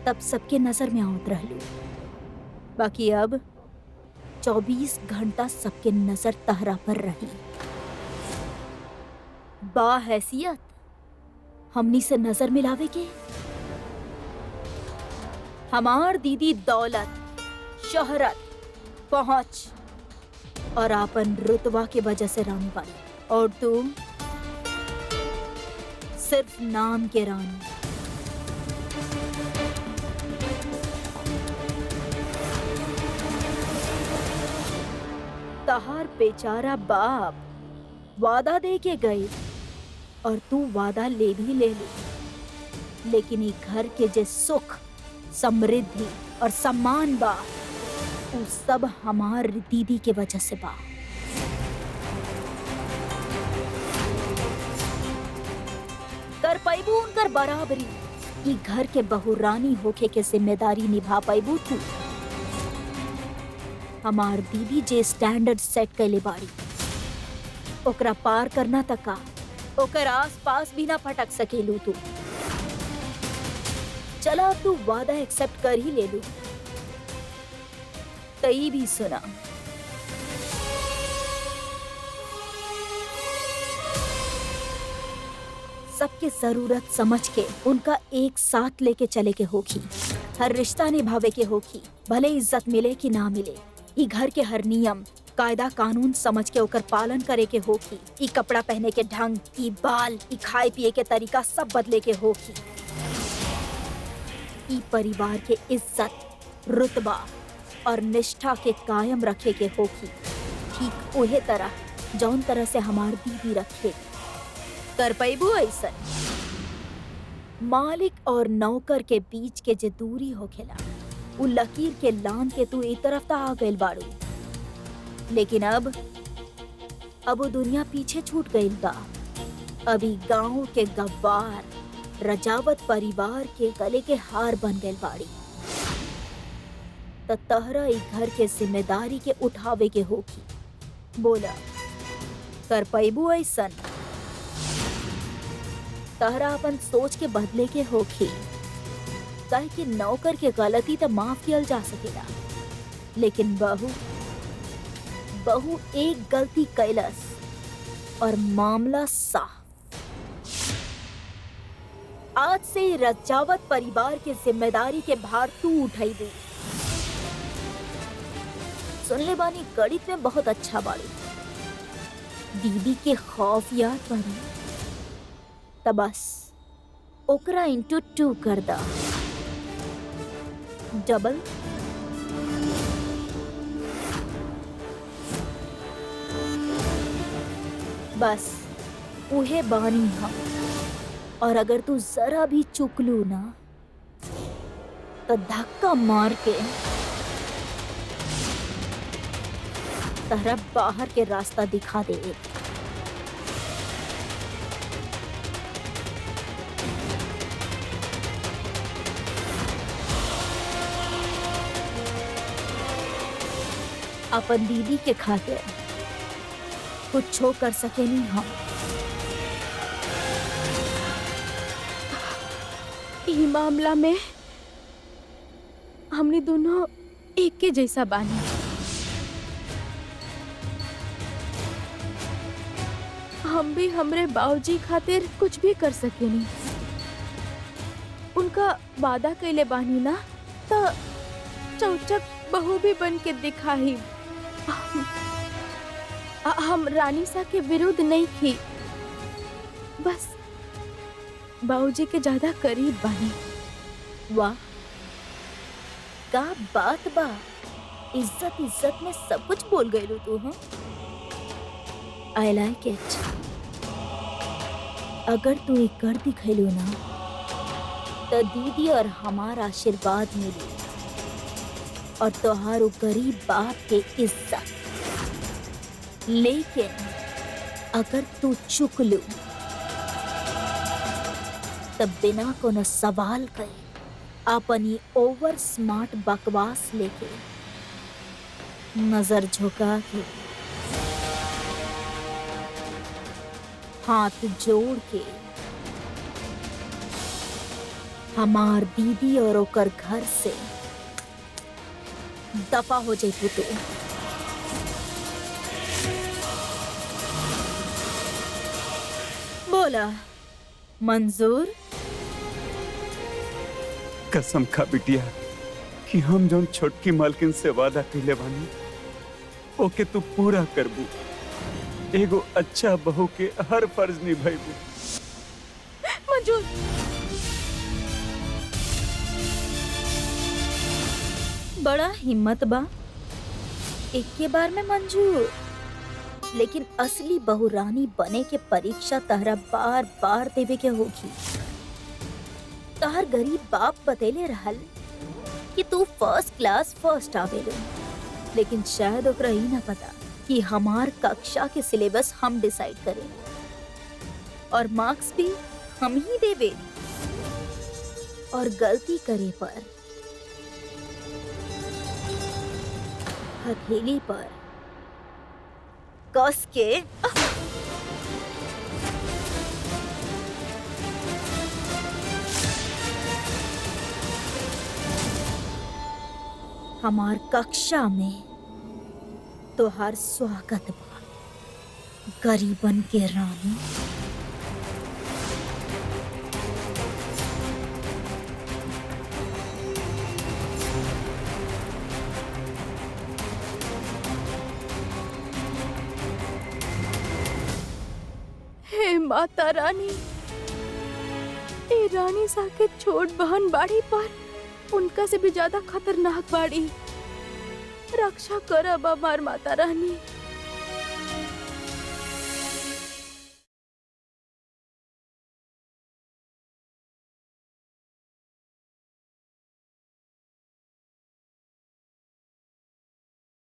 तब सबके नजर में आवत रहलू। बाकी अब 24 घंटा सबके नजर तहरा पर रही। बा हैसियत हमनी से नजर मिलावे के हमार दीदी दौलत, शोहरत, पहुंच और आपन रुतबा के वजह से रानी बनी, और तुम सिर्फ नाम के रानी। तहार बेचारा बाप वादा दे के गई और तू वादा ले भी ले ली, लेकिन ये घर के जे सुख, समृद्धि और सम्मान बा, उ सब हमार दीदी के वजह से बा। कर पाइबू उनकर बराबरी, ई घर के बहू रानी होके के जिम्मेदारी निभा पाइबू तू। हमार दीदी जे स्टैंडर्ड सेट कैले बाड़ी, ओकरा पार करना तका ओकर आस पास भी ना फटक सकेलू तू। चला अब तू वादा एक्सेप्ट कर ही ले लू। तई भी सुना, सबके जरूरत समझ के उनका एक साथ लेके चले के होगी। हर रिश्ता निभावे के होगी, भले इज्जत मिले कि ना मिले। ई घर के हर नियम, कायदा, कानून समझ के ओकर पालन करे के होगी। ई कपड़ा पहने के ढंग, ई बाल, ई खाए पिए के तरीका सब बदले के होगी। ई परिवार के इज्जत, रुतबा और निष्ठा के कायम रखे के होगी, ठीक उहे तरह जौन तरह से हमार दीदी रखे। कर पैबू ऐसा? मालिक और नौकर के बीच के जे दूरी होखेला, उ लकीर के लान के तू एक तरफ ता आ गइल बाड़ू, लेकिन अब वो दुनिया पीछे छूट गइल बा। अभी गांव के गव्वार रजावत परिवार के गले के हार बन गइल बाड़ी। त तहरा ई घर के जिम्मेदारी के उठावे के होगी। बोला, कर पैबू ऐसन? तहरा अपन सोच के बदले के होगी, काहे कि नौकर के गलती तो माफ किया जा सकेला, लेकिन बहू एक गलती कैलस और मामला साफ। आज से रजावत परिवार के जिम्मेदारी के भार तू उठाई दे। सुनले बानी गणित में बहुत अच्छा बाड़ी, दीदी के खौफ याद बानी, तब बस ओकरा इंटू 2 कर दा। डबल। बस उहे बानी हम, और अगर तू जरा भी चुक लू ना तो धक्का मार के तहरा बाहर के रास्ता दिखा दे। अपन दीदी के खातिर कुछ कर सके नहीं हम। ई मामला में हमने दोनों एक के जैसा बानी। हम भी हमरे बाबूजी खातिर कुछ भी कर सके नहीं। उनका वादा कैले बानी ना, तो चौचक बहू भी बन के दिखाई। हम रानी सा के विरुद्ध नहीं थी, बस बाबूजी के ज्यादा करीब बानी। वाह, का बात बा। इज्जत इज्जत में सब कुछ बोल गई तू। हाँ, आई लाइक इट। अगर तू एक कर दिखैलू ना तो दीदी और हमारा आशीर्वाद मिली, और तोहारो गरीब बाप के इज्जत। लेकिन अगर तू चुक लू तब बिना कोनो सवाल करे अपनी ओवर स्मार्ट बकवास लेके नजर झुका के हाथ जोड़ के हमार दीदी और ओकर घर से दफा हो जाए तू। बोला, मंजूर? कसम खा बिटिया, कि हम जौन छोटकी मालकिन से वादा कइले बानी ओके तू पूरा करबू, एगो अच्छा बहू के हर फर्ज निभाइबू। मंजूर, बड़ा हिम्मत बा, एक के बार में मंजूर। लेकिन असली बहू रानी बने के परीक्षा तहरा बार बार देवे के होगी। तहर गरीब बाप बतेले रहल कि तू फर्स्ट क्लास फर्स्ट आवेलो, लेकिन शायद ओकरा ही ना पता कि हमार कक्षा के सिलेबस हम डिसाइड करें और मार्क्स भी हम ही देवे। और गलती करे पर, हथेली पर कस के हमार कक्षा में तोहार स्वागत बा, गरीबन के रानी। हे माता रानी, ए रानी सा के छोट बहन बाड़ी पर उनका से भी ज्यादा खतरनाक बाड़ी। रक्षा कर अब हमार माता रानी।